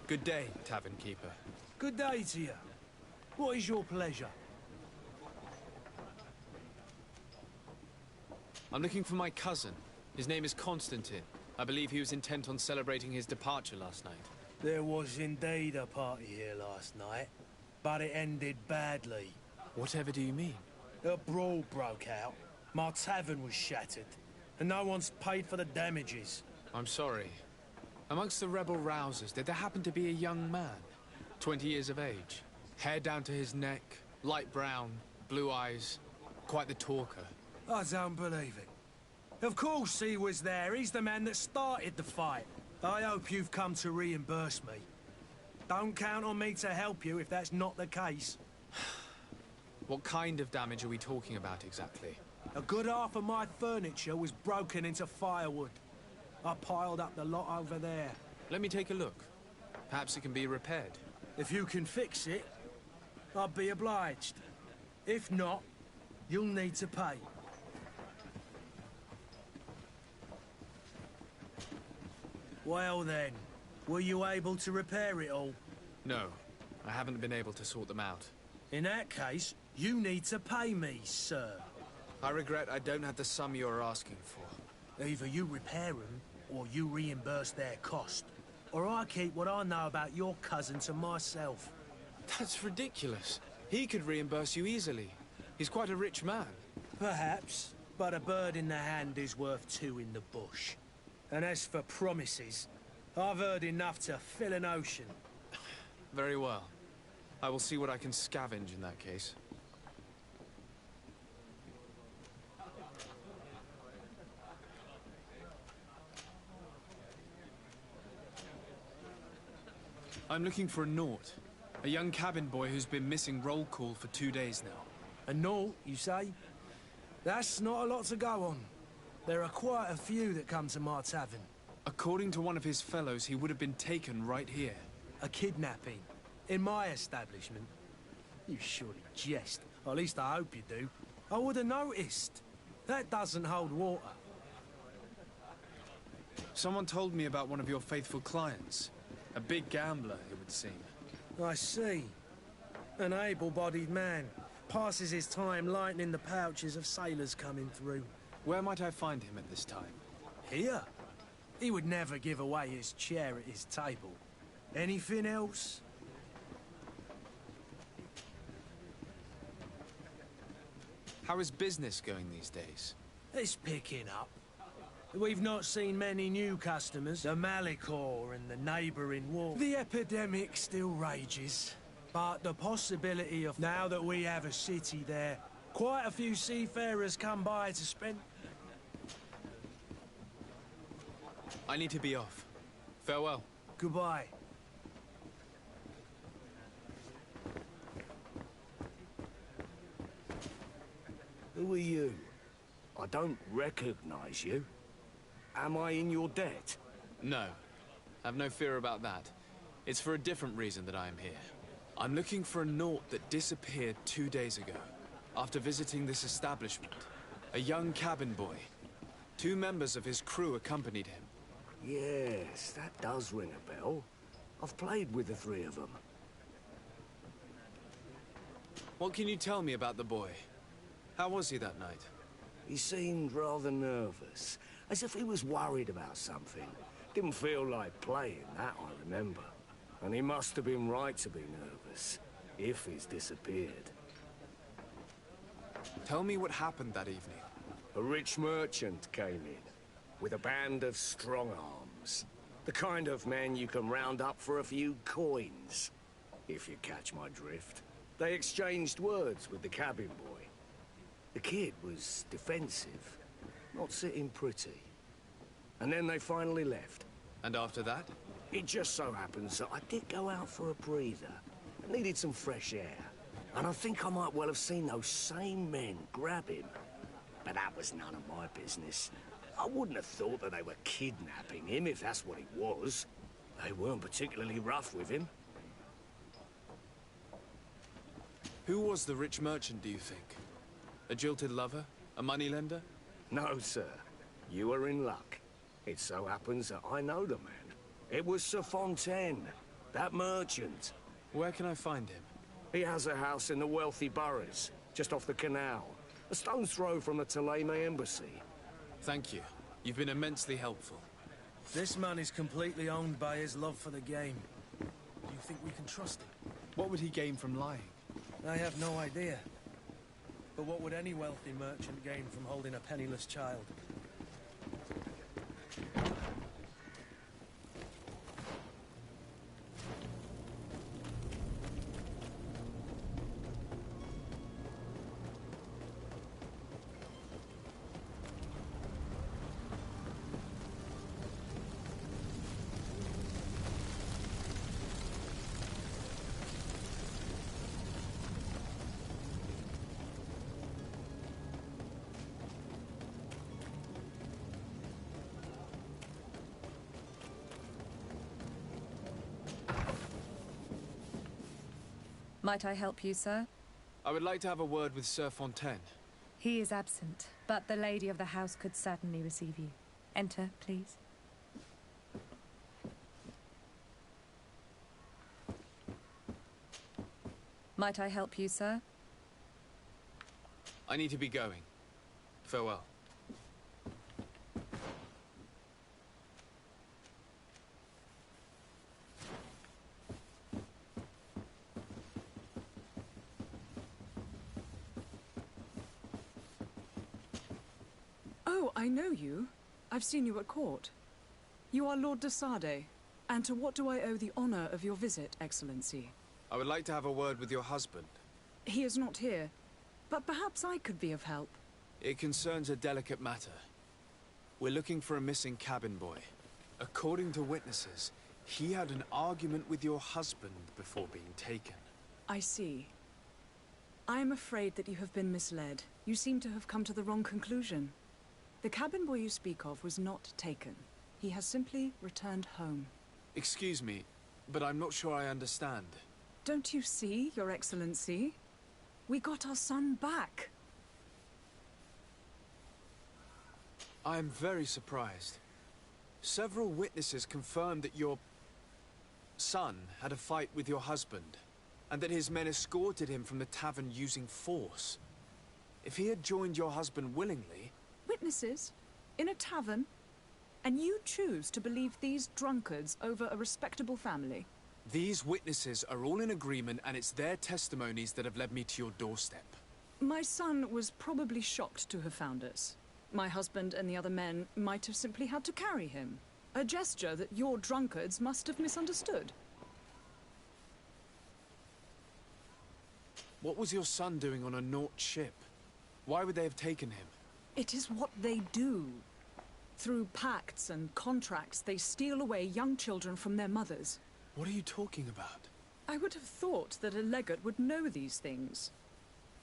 Good day, Tavern Keeper. Good day to you. What is your pleasure? I'm looking for my cousin. His name is Constantine. I believe he was intent on celebrating his departure last night. There was indeed a party here last night, but it ended badly. Whatever do you mean? A brawl broke out. My tavern was shattered, and no one's paid for the damages. I'm sorry. Amongst the rebel rousers, did there happen to be a young man? 20 years of age. Hair down to his neck, light brown, blue eyes. Quite the talker. I don't believe it. Of course he was there. He's the man that started the fight. I hope you've come to reimburse me. Don't count on me to help you if that's not the case. What kind of damage are we talking about exactly? A good half of my furniture was broken into firewood. I piled up the lot over there. Let me take a look. Perhaps it can be repaired. If you can fix it, I'll be obliged. If not, you'll need to pay. Well then, Were you able to repair it all? No, I haven't been able to sort them out. In that case, you need to pay me, sir. I regret I don't have the sum you're asking for. Either you repair them, or you reimburse their cost. Or I keep what I know about your cousin to myself. That's ridiculous. He could reimburse you easily. He's quite a rich man. Perhaps, but a bird in the hand is worth two in the bush. And as for promises, I've heard enough to fill an ocean. Very well. I will see what I can scavenge in that case. I'm looking for a Naut. A young cabin boy who's been missing roll call for 2 days now. A Naut, you say? That's not a lot to go on. There are quite a few that come to my tavern. According to one of his fellows, he would have been taken right here. A kidnapping? In my establishment? You surely jest. Or at least I hope you do. I would have noticed. That doesn't hold water. Someone told me about one of your faithful clients. A big gambler, it would seem. I see. An able-bodied man. Passes his time lightening the pouches of sailors coming through. Where might I find him at this time? Here? He would never give away his chair at his table. Anything else? How is business going these days? It's picking up. We've not seen many new customers. The Malicor and the neighbouring war. The epidemic still rages. But the possibility of, now that we have a city there, quite a few seafarers come by to spend... I need to be off. Farewell. Goodbye. Who are you? I don't recognize you. Am I in your debt? No. Have no fear about that. It's for a different reason that I am here. I'm looking for a Naut that disappeared 2 days ago, after visiting this establishment. A young cabin boy. 2 members of his crew accompanied him. Yes, that does ring a bell. I've played with the 3 of them. What can you tell me about the boy? How was he that night? He seemed rather nervous, as if he was worried about something. Didn't feel like playing, that I remember. And he must have been right to be nervous, if he's disappeared. Tell me what happened that evening. A rich merchant came in, with a band of strong arms. The kind of men you can round up for a few coins, if you catch my drift. They exchanged words with the cabin boy. The kid was defensive, not sitting pretty. And then they finally left. And after that? It just so happens that I did go out for a breather. I needed some fresh air. And I think I might well have seen those same men grab him. But that was none of my business. I wouldn't have thought that they were kidnapping him, if that's what it was. They weren't particularly rough with him. Who was the rich merchant, do you think? A jilted lover? A moneylender? No, sir. You are in luck. It so happens that I know the man. It was Sir Fontaine, that merchant. Where can I find him? He has a house in the wealthy boroughs, just off the canal. A stone's throw from the Thélème embassy. Thank you. You've been immensely helpful. This man is completely owned by his love for the game. Do you think we can trust him? What would he gain from lying? I have no idea. But what would any wealthy merchant gain from holding a penniless child? Might I help you, sir? I would like to have a word with Sir Fontaine. He is absent, but the lady of the house could certainly receive you. Enter, please. Might I help you, sir? I need to be going. Farewell. Oh, I know you. I've seen you at court. You are Lord de Sade. And to what do I owe the honor of your visit, Excellency? I would like to have a word with your husband. He is not here, but perhaps I could be of help. It concerns a delicate matter. We're looking for a missing cabin boy. According to witnesses, he had an argument with your husband before being taken. I see. I am afraid that you have been misled. You seem to have come to the wrong conclusion. The cabin boy you speak of was not taken. He has simply returned home. Excuse me, but I'm not sure I understand. Don't you see, Your Excellency? We got our son back. I am very surprised. Several witnesses confirmed that your son had a fight with your husband, and that his men escorted him from the tavern using force. If he had joined your husband willingly... Witnesses? In a tavern? And you choose to believe these drunkards over a respectable family? These witnesses are all in agreement, and it's their testimonies that have led me to your doorstep. My son was probably shocked to have found us. My husband and the other men might have simply had to carry him. A gesture that your drunkards must have misunderstood. What was your son doing on a Naut ship? Why would they have taken him? It is what they do. Through pacts and contracts, they steal away young children from their mothers. What are you talking about? I would have thought that a legate would know these things.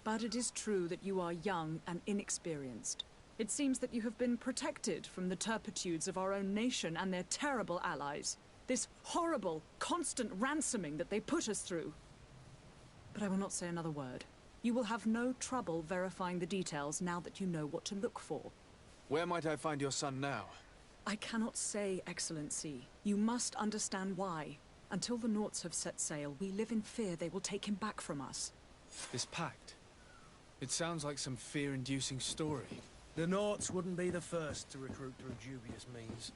But it is true that you are young and inexperienced. It seems that you have been protected from the turpitudes of our own nation and their terrible allies. This horrible, constant ransoming that they put us through. But I will not say another word. You will have no trouble verifying the details now that you know what to look for. Where might I find your son now? I cannot say, Excellency. You must understand why. Until the Nauts have set sail, we live in fear they will take him back from us. This pact? It sounds like some fear-inducing story. The Nauts wouldn't be the first to recruit through dubious means.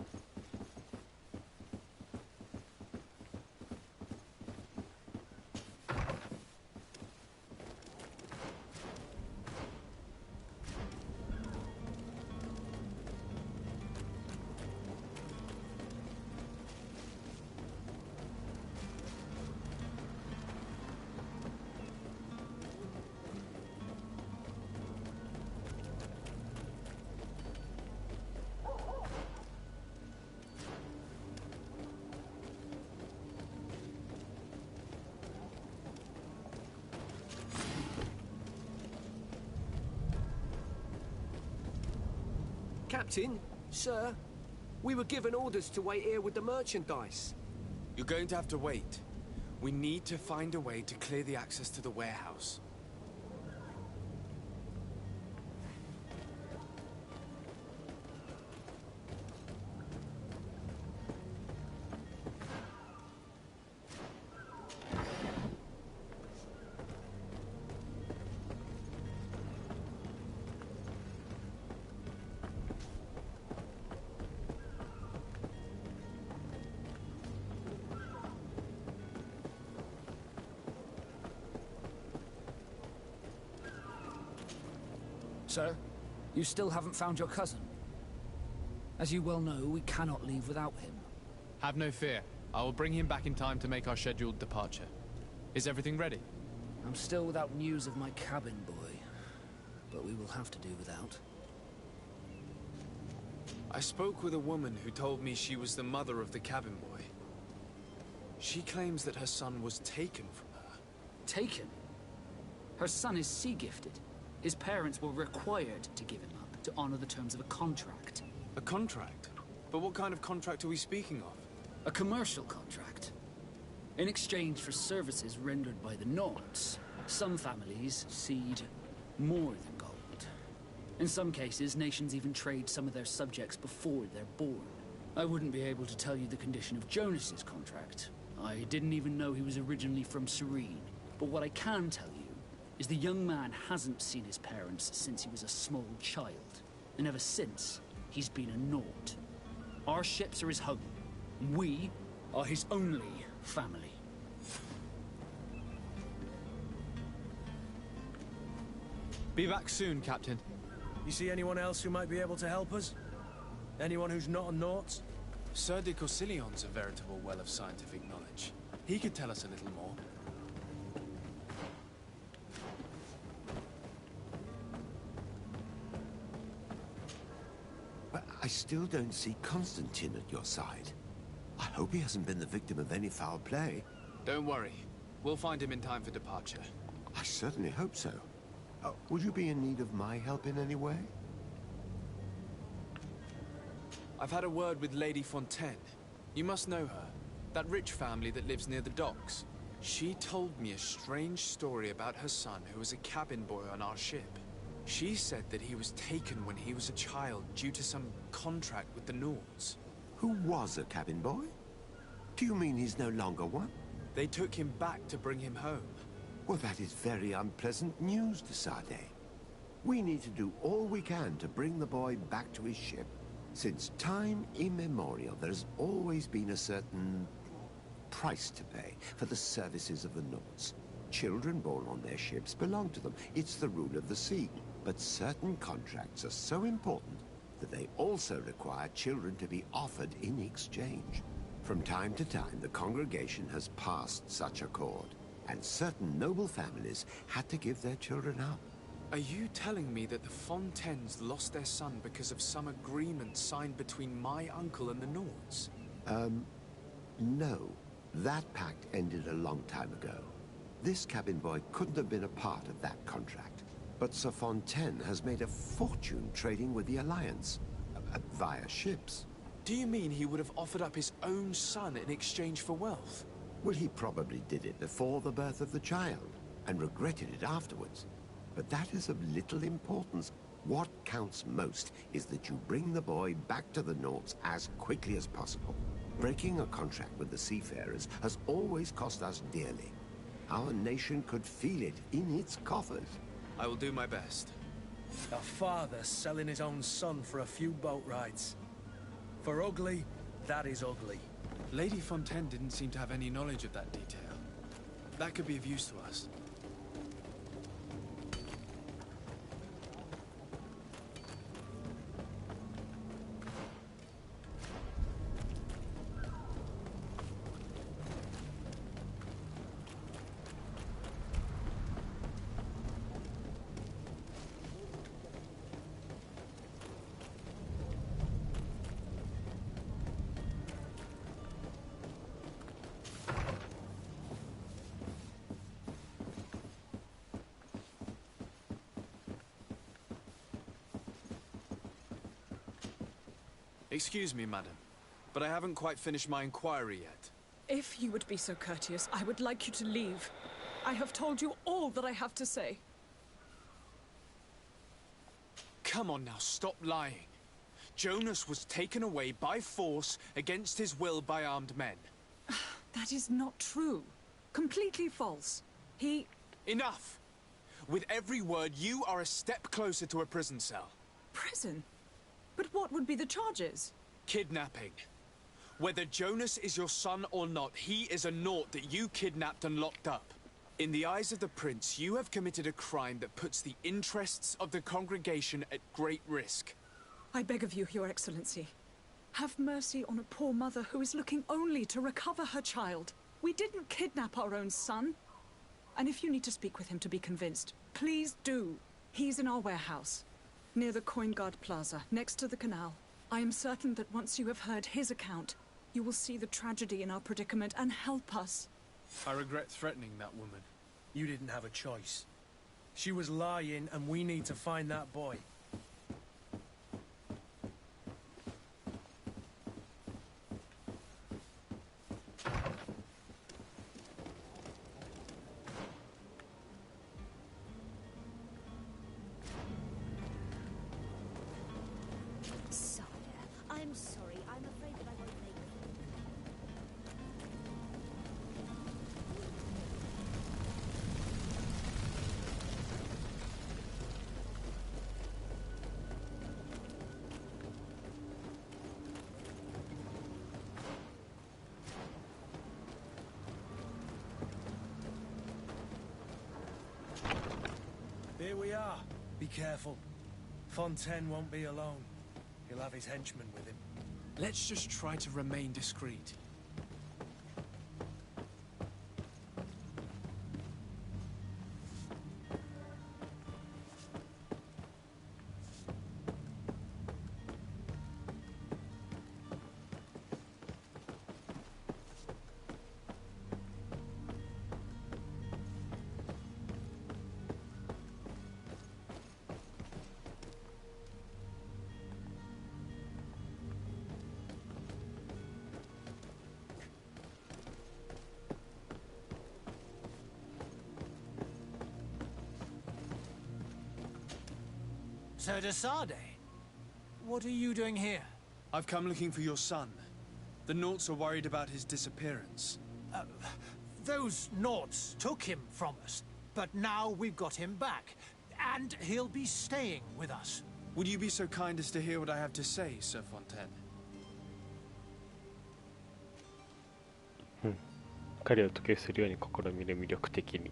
Captain, sir, we were given orders to wait here with the merchandise. You're going to have to wait. We need to find a way to clear the access to the warehouse. Sir, you still haven't found your cousin. As you well know, we cannot leave without him. Have no fear. I will bring him back in time to make our scheduled departure. Is everything ready? I'm still without news of my cabin boy, but we will have to do without. I spoke with a woman who told me she was the mother of the cabin boy. She claims that her son was taken from her. Taken? Her son is sea-gifted. His parents were required to give him up to honor the terms of a contract. A contract? But what kind of contract are we speaking of? A commercial contract. In exchange for services rendered by the Nauts, some families cede more than gold. In some cases, nations even trade some of their subjects before they're born. I wouldn't be able to tell you the condition of Jonas's contract. I didn't even know he was originally from Serene. But what I can tell you is the young man hasn't seen his parents since he was a small child. And ever since, he's been a naught. Our ships are his home. We are his only family. Be back soon, Captain. You see anyone else who might be able to help us? Anyone who's not a Naut? Sir de Corsillion's a veritable well of scientific knowledge. He could tell us a little more. But I still don't see Constantine at your side. I hope he hasn't been the victim of any foul play. Don't worry. We'll find him in time for departure. I certainly hope so. Would you be in need of my help in any way? I've had a word with Lady Fontaine. You must know her. That rich family that lives near the docks. She told me a strange story about her son who was a cabin boy on our ship. She said that he was taken when he was a child due to some contract with the Nords. Who was a cabin boy? Do you mean he's no longer one? They took him back to bring him home. Well, that is very unpleasant news, de Sade. We need to do all we can to bring the boy back to his ship. Since time immemorial, there's always been a certain price to pay for the services of the Nords. Children born on their ships belong to them. It's the rule of the sea. But certain contracts are so important that they also require children to be offered in exchange. From time to time, the congregation has passed such accord, and certain noble families had to give their children up. Are you telling me that the Fontaines lost their son because of some agreement signed between my uncle and the Nords? No. That pact ended a long time ago. This cabin boy couldn't have been a part of that contract. But Sir Fontaine has made a fortune trading with the Alliance, via ships. Do you mean he would have offered up his own son in exchange for wealth? Well, he probably did it before the birth of the child, and regretted it afterwards. But that is of little importance. What counts most is that you bring the boy back to the Nords as quickly as possible. Breaking a contract with the seafarers has always cost us dearly. Our nation could feel it in its coffers. I will do my best. A father selling his own son for a few boat rides. For ugly, that is ugly. Lady Fontaine didn't seem to have any knowledge of that detail. That could be of use to us. Excuse me, madam, but I haven't quite finished my inquiry yet. If you would be so courteous, I would like you to leave. I have told you all that I have to say. Come on now, stop lying. Jonas was taken away by force against his will by armed men. That is not true. Completely false. He... Enough! With every word, you are a step closer to a prison cell. Prison? But what would be the charges? Kidnapping. Whether Jonas is your son or not, he is a naught that you kidnapped and locked up. In the eyes of the prince, you have committed a crime that puts the interests of the congregation at great risk. I beg of you, Your Excellency. Have mercy on a poor mother who is looking only to recover her child. We didn't kidnap our own son. And if you need to speak with him to be convinced, please do. He's in our warehouse, near the Coin Guard Plaza, next to the canal. I am certain that once you have heard his account, you will see the tragedy in our predicament and help us. I regret threatening that woman. You didn't have a choice. She was lying, and we need to find that boy. I'm sorry. I'm afraid that I won't make it. are. Be careful. Fontaine won't be alone. He'll have his henchmen with him. Let's just try to remain discreet. Sir de Sade, what are you doing here? I've come looking for your son. The Naughts are worried about his disappearance. Those Naughts took him from us, but now we've got him back, and he'll be staying with us. Would you be so kind as to hear what I have to say, Sir Fontaine? 彼を時計するように試みる魅力的に。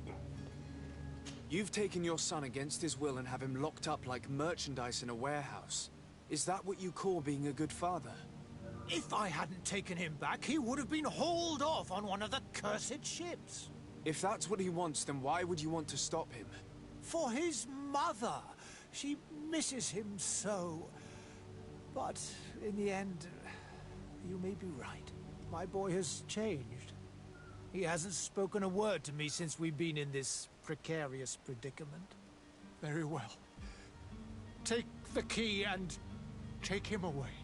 You've taken your son against his will and have him locked up like merchandise in a warehouse. Is that what you call being a good father? If I hadn't taken him back, he would have been hauled off on one of the cursed ships. If that's what he wants, then why would you want to stop him? For his mother. She misses him so. But in the end, you may be right. My boy has changed. He hasn't spoken a word to me since we've been in this precarious predicament. Very well. Take the key and take him away.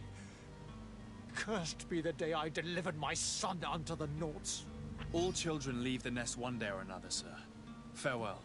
Cursed be the day I delivered my son unto the Naughts. All children leave the nest one day or another, sir. Farewell.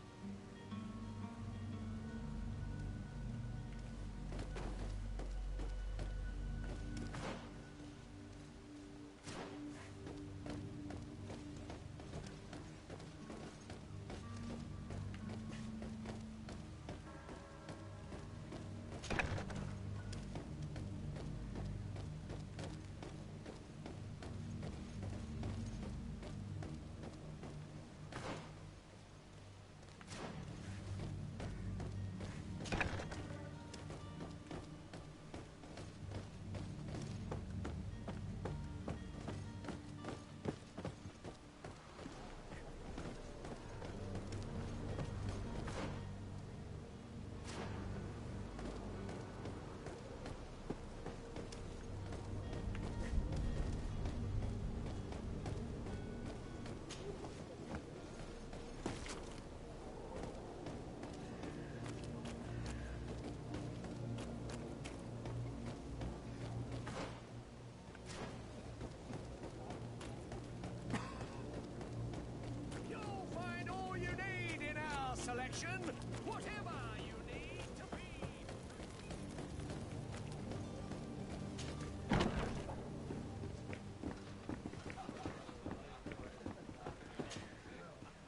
Selection, whatever you need to be.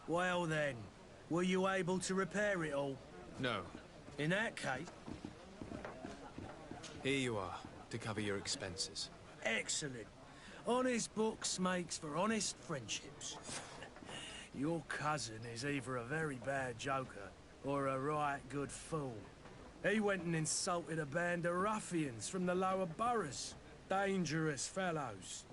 Well then, were you able to repair it all? No. In that case... Here you are, to cover your expenses. Excellent. Honest books makes for honest friendships. Your cousin is either a very bad joker or a right good fool. He went and insulted a band of ruffians from the lower boroughs. Dangerous fellows.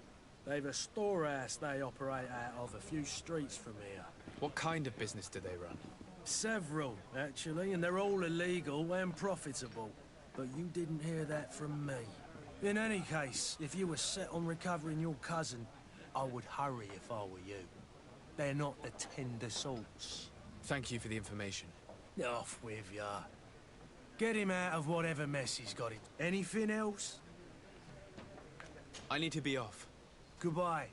They've a storehouse they operate out of a few streets from here. What kind of business do they run? Several, actually, and they're all illegal and profitable. But you didn't hear that from me. In any case, if you were set on recovering your cousin, I would hurry if I were you. They're not the tender sorts. Thank you for the information. Off with ya. Get him out of whatever mess he's got in. Anything else? I need to be off. Goodbye.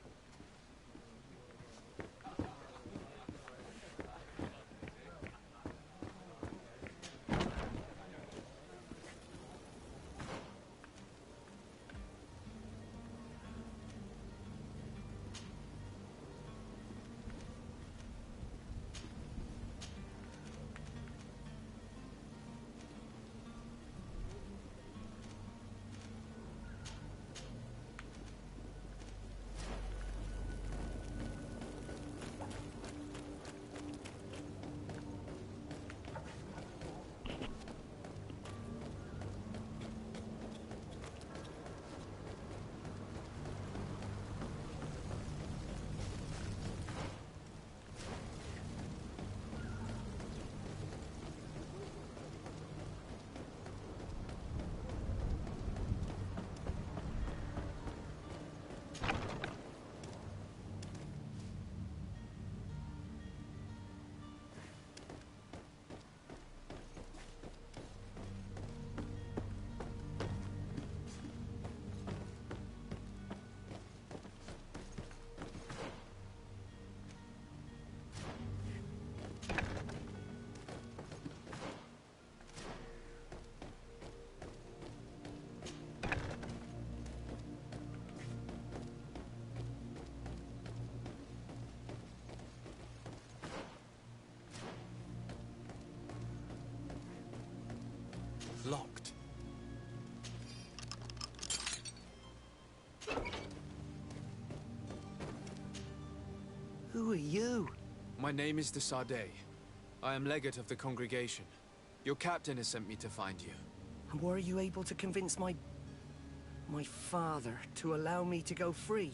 Locked. Who are you? My name is de Sardet. I am legate of the congregation. Your captain has sent me to find you. And were you able to convince my father to allow me to go free?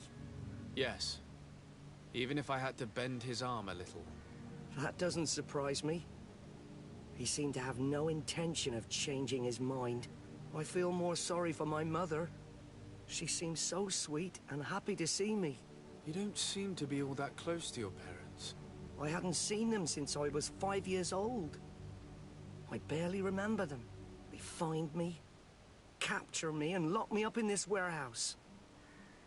Yes. Even if I had to bend his arm a little. That doesn't surprise me. He seemed to have no intention of changing his mind. I feel more sorry for my mother. She seemed so sweet and happy to see me. You don't seem to be all that close to your parents. I hadn't seen them since I was 5 years old. I barely remember them. They find me, capture me, and lock me up in this warehouse.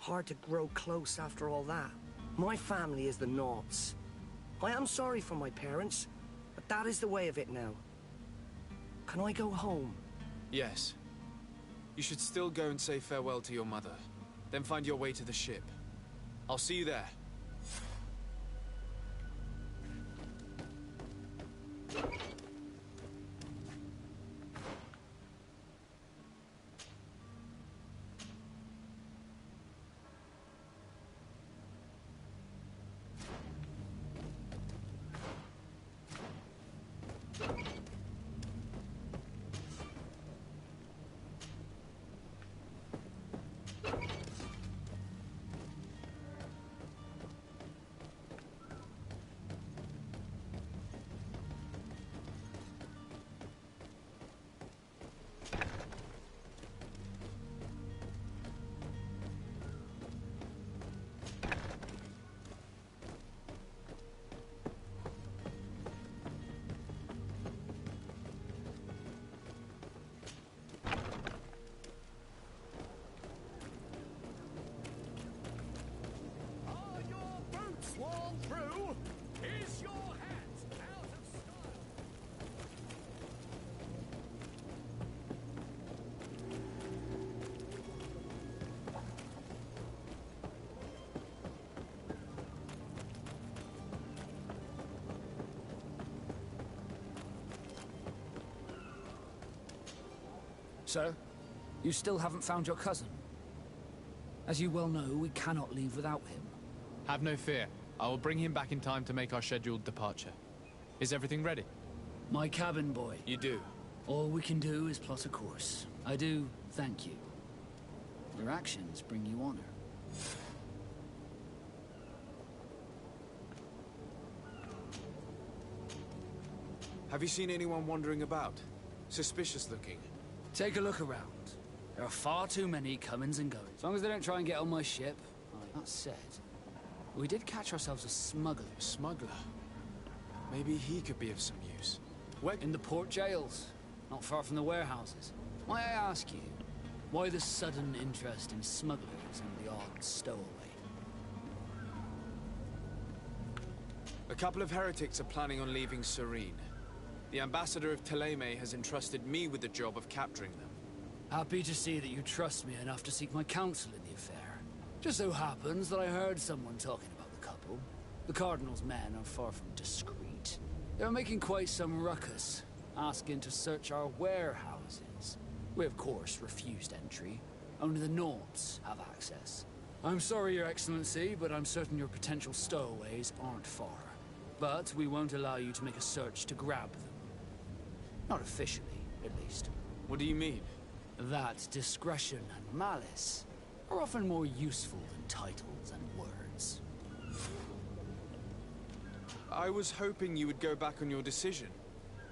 Hard to grow close after all that. My family is the Naughts. I am sorry for my parents, but that is the way of it now. Can I go home? Yes. You should still go and say farewell to your mother. Then find your way to the ship. I'll see you there. Sworn through, is your hat out of style? So, you still haven't found your cousin? As you well know, we cannot leave without him. Have no fear. I will bring him back in time to make our scheduled departure. Is everything ready? My cabin boy. You do? All we can do is plot a course. I do thank you. Your actions bring you honor. Have you seen anyone wandering about? Suspicious looking. Take a look around. There are far too many comings and goings. As long as they don't try and get on my ship. That said, we did catch ourselves a smuggler. Smuggler? Maybe he could be of some use. Where? In the port jails, not far from the warehouses. May I ask you, why the sudden interest in smugglers and the odd stowaway? A couple of heretics are planning on leaving Serene. The ambassador of Teleme has entrusted me with the job of capturing them. Happy to see that you trust me enough to seek my counsel in the affair. Just so happens that I heard someone talking about the couple. The Cardinal's men are far from discreet. They're making quite some ruckus, asking to search our warehouses. We, of course, refused entry. Only the Naughts have access. I'm sorry, Your Excellency, but I'm certain your potential stowaways aren't far. But we won't allow you to make a search to grab them. Not officially, at least. What do you mean? That discretion and malice are often more useful than titles and words. I was hoping you would go back on your decision,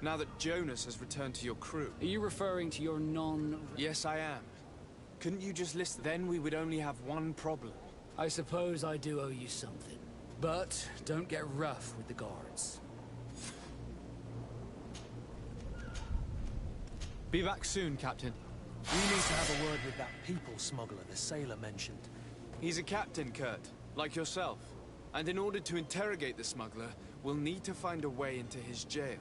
now that Jonas has returned to your crew. Are you referring to your Yes, I am. Couldn't you just list? Then we would only have one problem. I suppose I do owe you something. But don't get rough with the guards. Be back soon, Captain. We need to have a word with that people smuggler the sailor mentioned. He's a captain, Kurt, like yourself. And in order to interrogate the smuggler, we'll need to find a way into his jail.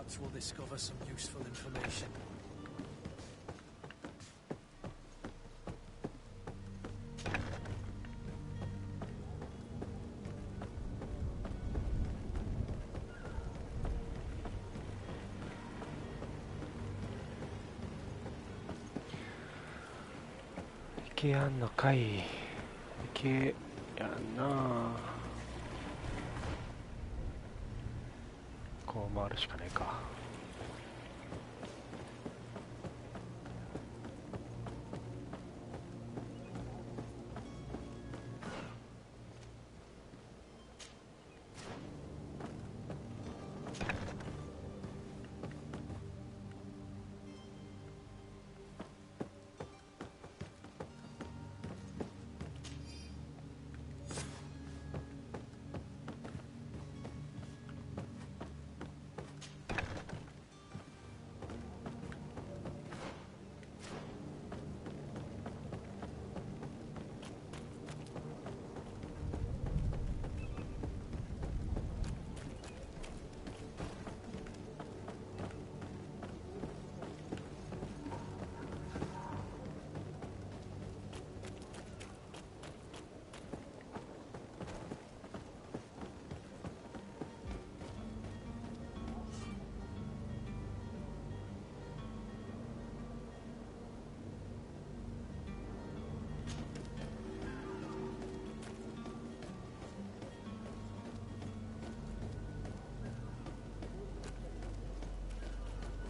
Perhaps we'll discover some useful information. Ike やんのかい。Ike やんな。こう回るしかないか。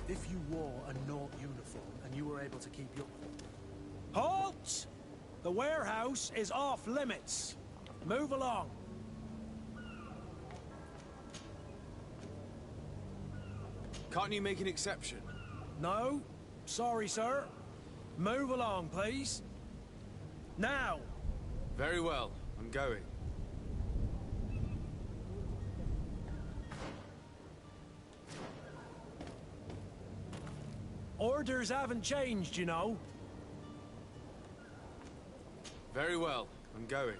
If you wore a Naught uniform and you were able to keep your... Halt! The warehouse is off limits. Move along. Can't you make an exception? No. Sorry, sir. Move along, please. Now. Very well. I'm going. Orders haven't changed, you know. Very well. I'm going.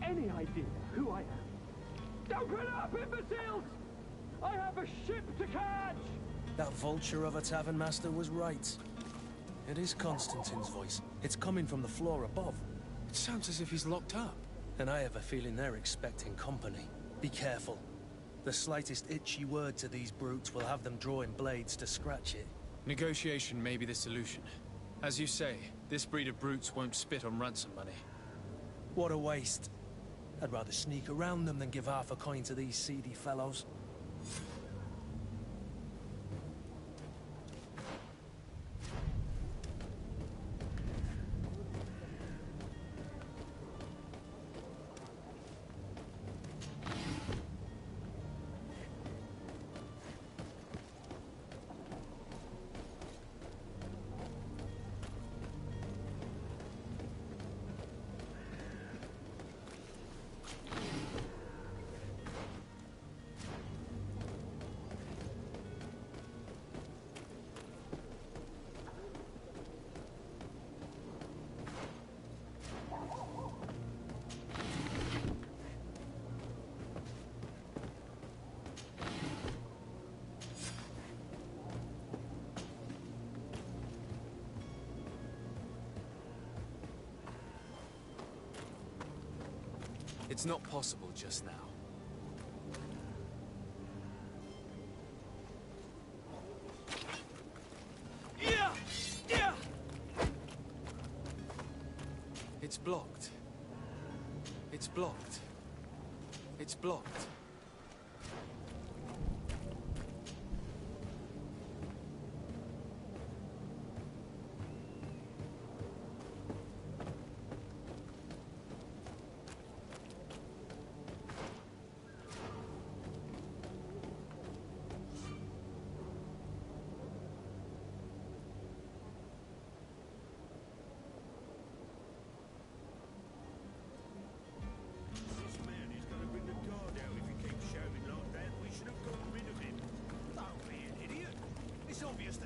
Any idea who I am? Open up, imbeciles! I have a ship to catch! That vulture of a tavern master was right. It is Constantine's voice. It's coming from the floor above. It sounds as if he's locked up. And I have a feeling they're expecting company. Be careful. The slightest itchy word to these brutes will have them drawing blades to scratch it. Negotiation may be the solution. As you say, this breed of brutes won't spit on ransom money. What a waste. I'd rather sneak around them than give half a coin to these seedy fellows. It's not possible just now. It's blocked. It's blocked. It's blocked.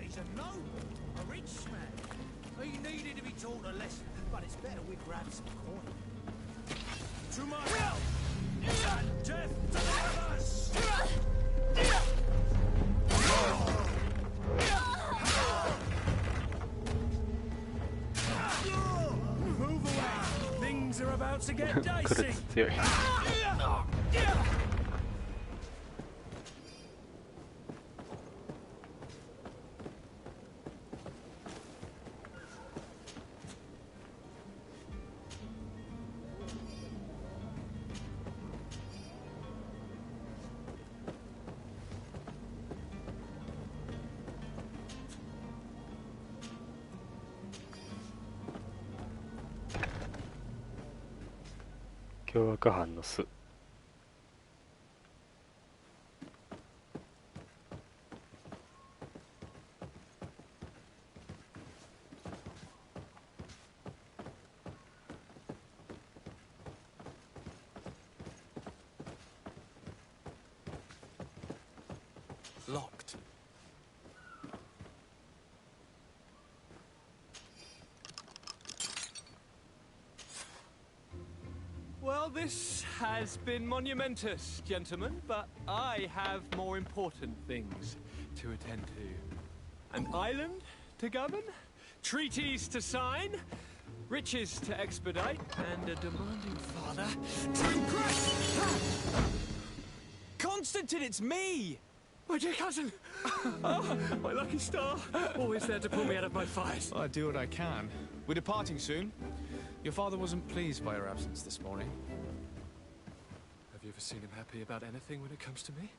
He's a noble, a rich man. He needed to be taught a lesson, but it's better we grab some coin. To my will! And death to the others! Move away! Things are about to get dicey!凶悪犯の巣。Locked. Well, this has been monumentous, gentlemen, but I have more important things to attend to. An island to govern, treaties to sign, riches to expedite, and a demanding father to impress. Constantine, it's me! My dear cousin! Oh, my lucky star! Always there to pull me out of my fight. I do what I can. We're departing soon. Your father wasn't pleased by your absence this morning. Have you ever seen him happy about anything when it comes to me?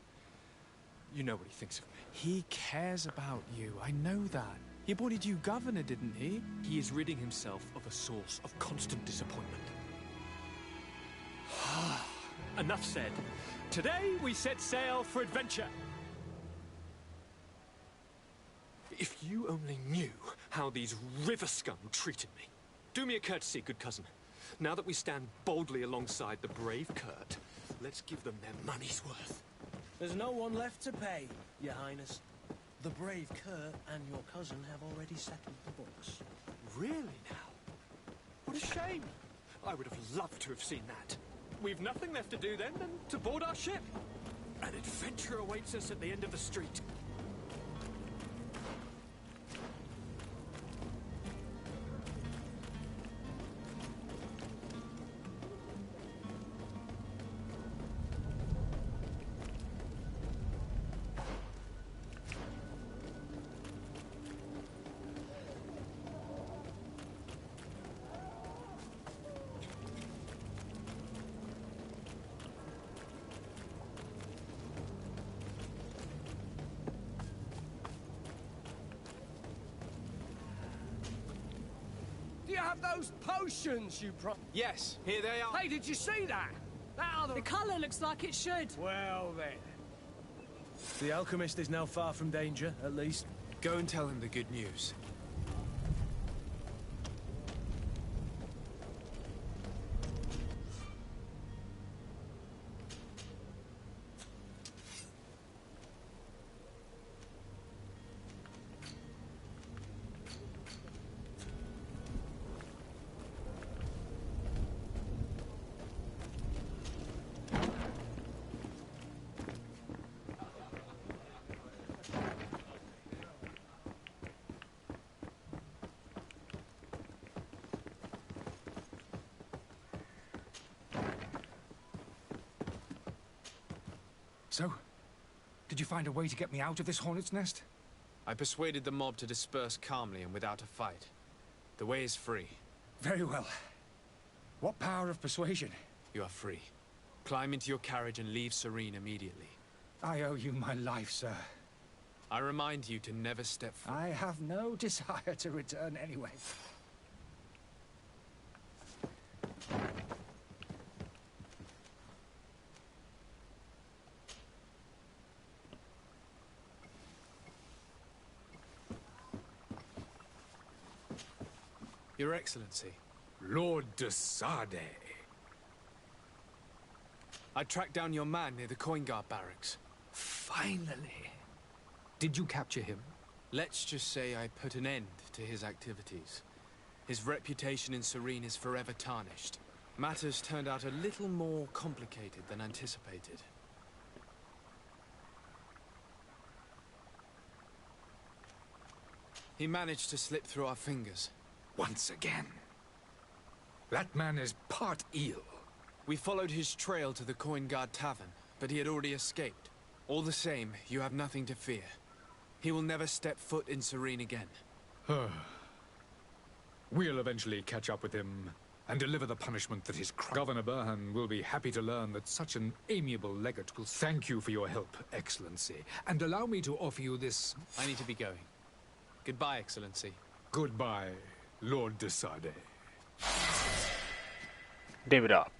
You know what he thinks of me. He cares about you, I know that. He appointed you governor, didn't he? He is ridding himself of a source of constant disappointment. Enough said. Today we set sail for adventure. If you only knew how these river scum treated me. Do me a courtesy, good cousin. Now that we stand boldly alongside the brave Kurt, let's give them their money's worth. There's no one left to pay, Your Highness. The brave Kurt and your cousin have already settled the books. Really now? What a shame. I would have loved to have seen that. We've nothing left to do then than to board our ship. An adventure awaits us at the end of the street. You have those potions you Yes, here they are. Hey, did you see that? The colour looks like it should. Well then. The alchemist is now far from danger, at least. Go and tell him the good news. So, did you find a way to get me out of this hornet's nest? I persuaded the mob to disperse calmly and without a fight. The way is free. Very well. What power of persuasion? You are free. Climb into your carriage and leave Serene immediately. I owe you my life, sir. I remind you to never step forward. I have no desire to return anyway. Your Excellency. Lord de Sade. I tracked down your man near the Coin Guard barracks. Finally. Did you capture him? Let's just say I put an end to his activities. His reputation in Serene is forever tarnished. Matters turned out a little more complicated than anticipated. He managed to slip through our fingers. Once again. That man is part eel. We followed his trail to the Coin Guard Tavern, but he had already escaped. All the same, you have nothing to fear. He will never step foot in Serene again. We'll eventually catch up with him and deliver the punishment that his Governor Burhan will be happy to learn that such an amiable legate will thank you for your help, Excellency. And allow me to offer you this... I need to be going. Goodbye, Excellency. Goodbye, Lord de Sade. Give it up.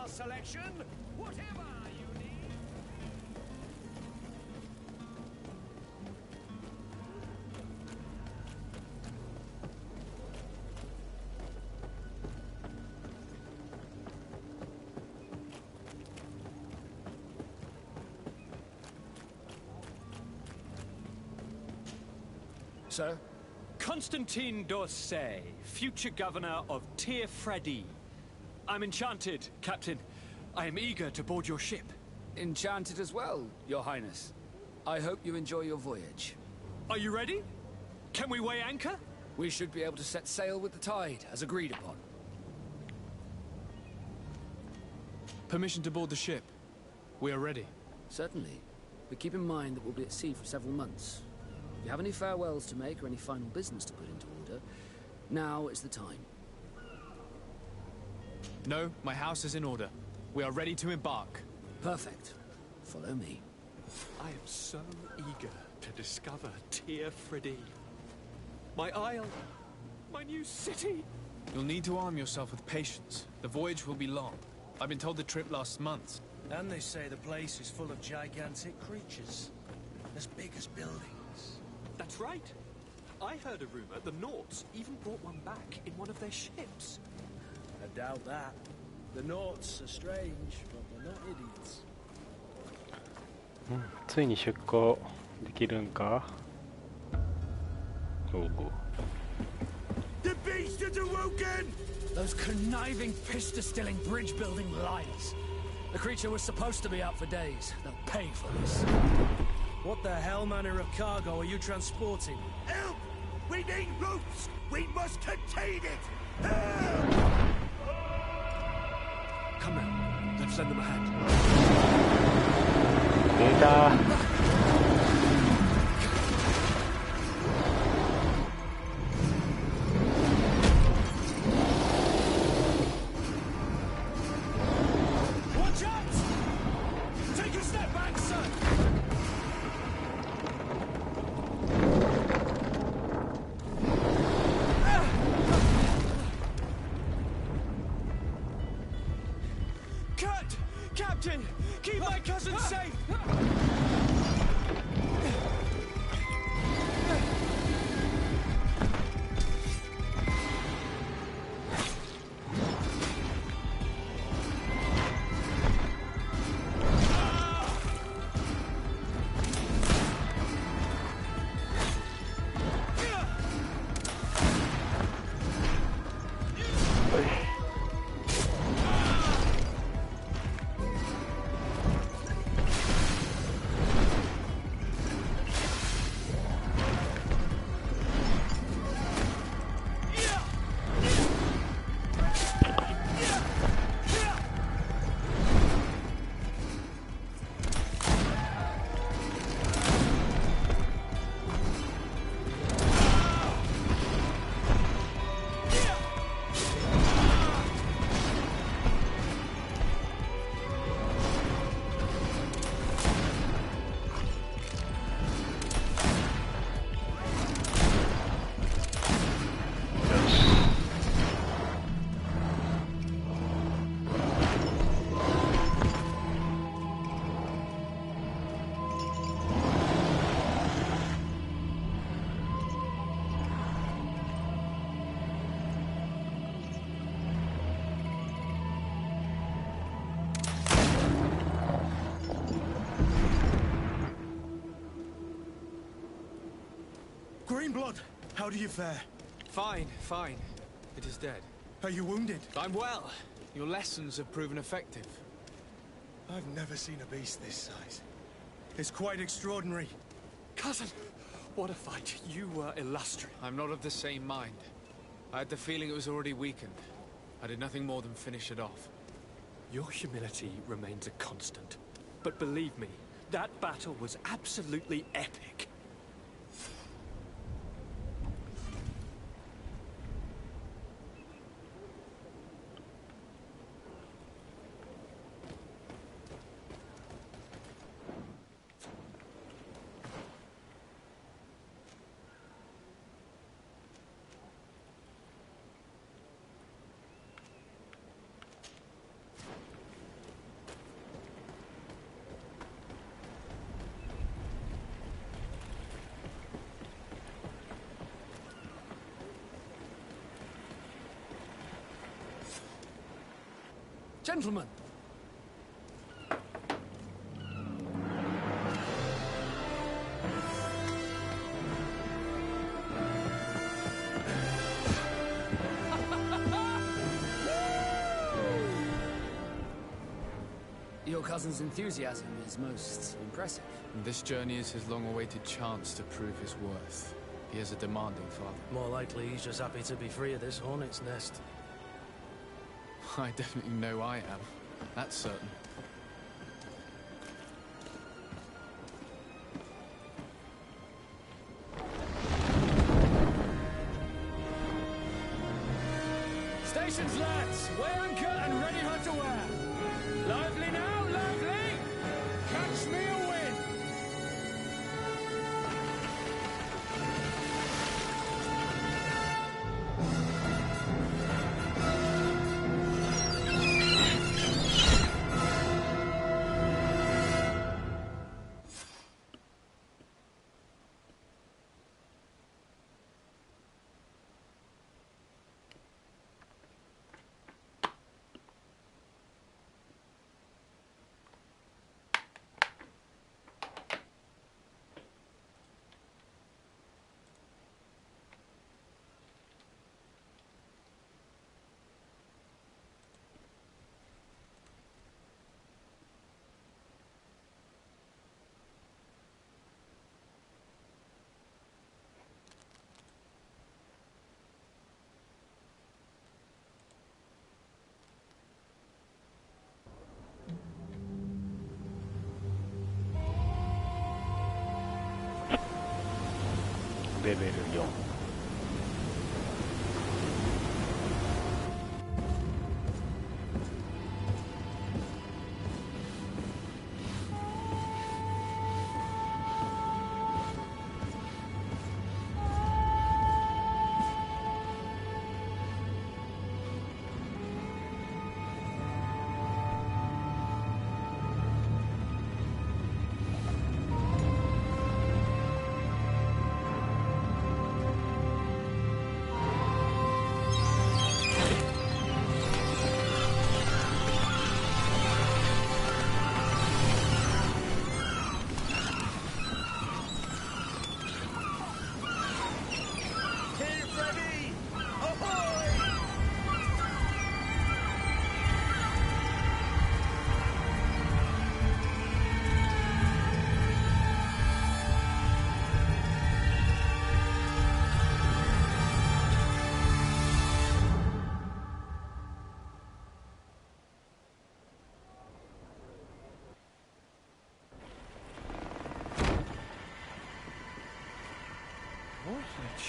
Selection, whatever you need. Sir? Constantine d'Orsay, future governor of Tir Freddy. I'm enchanted, Captain. I am eager to board your ship. Enchanted as well, Your Highness. I hope you enjoy your voyage. Are you ready? Can we weigh anchor? We should be able to set sail with the tide, as agreed upon. Permission to board the ship. We are ready. Certainly. But keep in mind that we'll be at sea for several months. If you have any farewells to make or any final business to put into order, now is the time. No, my house is in order. We are ready to embark. Perfect. Follow me. I am so eager to discover Tir Freddy. My isle. My new city. You'll need to arm yourself with patience. The voyage will be long. I've been told the trip lasts months. And they say the place is full of gigantic creatures. As big as buildings. That's right. I heard a rumor the Nauts even brought one back in one of their ships. I doubt that. The Nauts are strange, but they're not idiots. ついに出港できるんか? The beast is awoken! Those conniving, pista-stilling, bridge-building liars. The creature was supposed to be out for days. They'll pay for this. What the hell manner of cargo are you transporting? Help! We need ropes! We must contain it! Help! Come now, let's lend them a hand. 出た。Captain! Keep my cousin safe! Greenblood, how do you fare? Fine, fine. It is dead. Are you wounded? I'm well. Your lessons have proven effective. I've never seen a beast this size. It's quite extraordinary. Cousin, what a fight. You were illustrious. I'm not of the same mind. I had the feeling it was already weakened. I did nothing more than finish it off. Your humility remains a constant. But believe me, that battle was absolutely epic. Gentlemen! Your cousin's enthusiasm is most impressive. This journey is his long-awaited chance to prove his worth. He is a demanding father. More likely he's just happy to be free of this hornet's nest. I definitely know I am. That's certain. Stations, lads! Weigh anchor and ready her to wear. Lively now, lively! Catch me a wind!レベル4。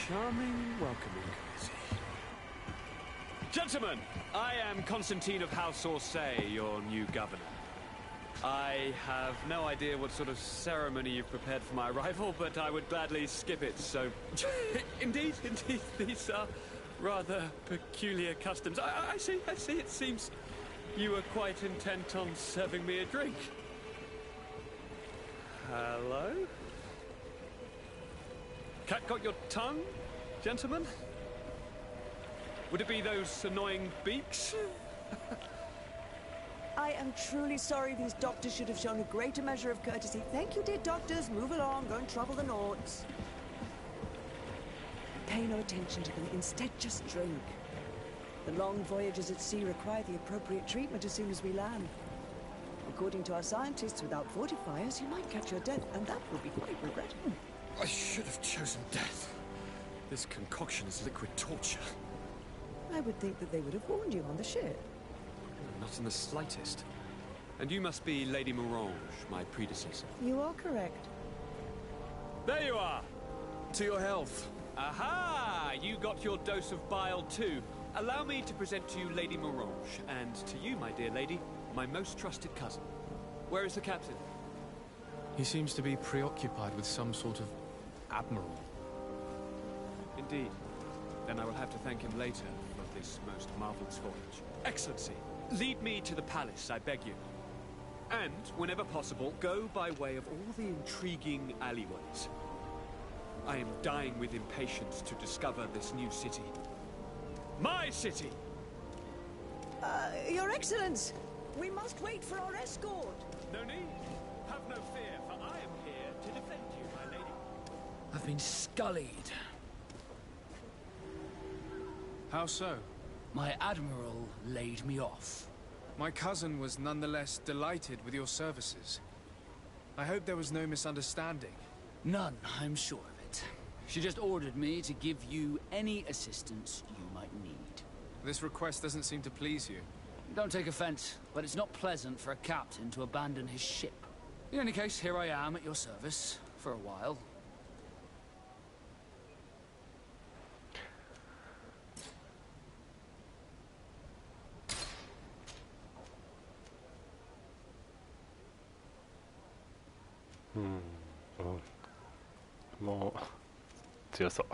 charming, welcoming courtesy. Gentlemen, I am Constantine of House Orsay, your new governor. I have no idea what sort of ceremony you've prepared for my arrival, but I would gladly skip it, so... Indeed, these are rather peculiar customs. I see, it seems you were quite intent on serving me a drink. Hello? Cat got your tongue, gentlemen? Would it be those annoying beaks? I am truly sorry. These doctors should have shown a greater measure of courtesy. Thank you, dear doctors. Move along. Don't trouble the Nords. Pay no attention to them. Instead, just drink. The long voyages at sea require the appropriate treatment as soon as we land. According to our scientists, without fortifiers, you might catch your death, and that would be quite regrettable. I should have chosen death. This concoction is liquid torture. I would think that they would have warned you on the ship. Not in the slightest. And you must be Lady Morange, my predecessor. You are correct. There you are! To your health. Aha! You got your dose of bile too. Allow me to present to you Lady Morange, and to you, my dear lady, my most trusted cousin. Where is the captain? He seems to be preoccupied with some sort of admiral. Indeed. Then I will have to thank him later for this most marvelous voyage. Excellency, lead me to the palace, I beg you. And, whenever possible, go by way of all the intriguing alleyways. I am dying with impatience to discover this new city. My city! Your Excellence! We must wait for our escort! No need. Have no fear, for I am here to defend you, my lady. I've been scullied. How so? My admiral laid me off. My cousin was nonetheless delighted with your services. I hope there was no misunderstanding. None, I'm sure of it. She just ordered me to give you any assistance you might need. This request doesn't seem to please you. Don't take offense, but it's not pleasant for a captain to abandon his ship. In any case, here I am at your service, for a while. More 強そう。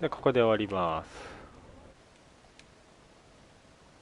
でここで終わります。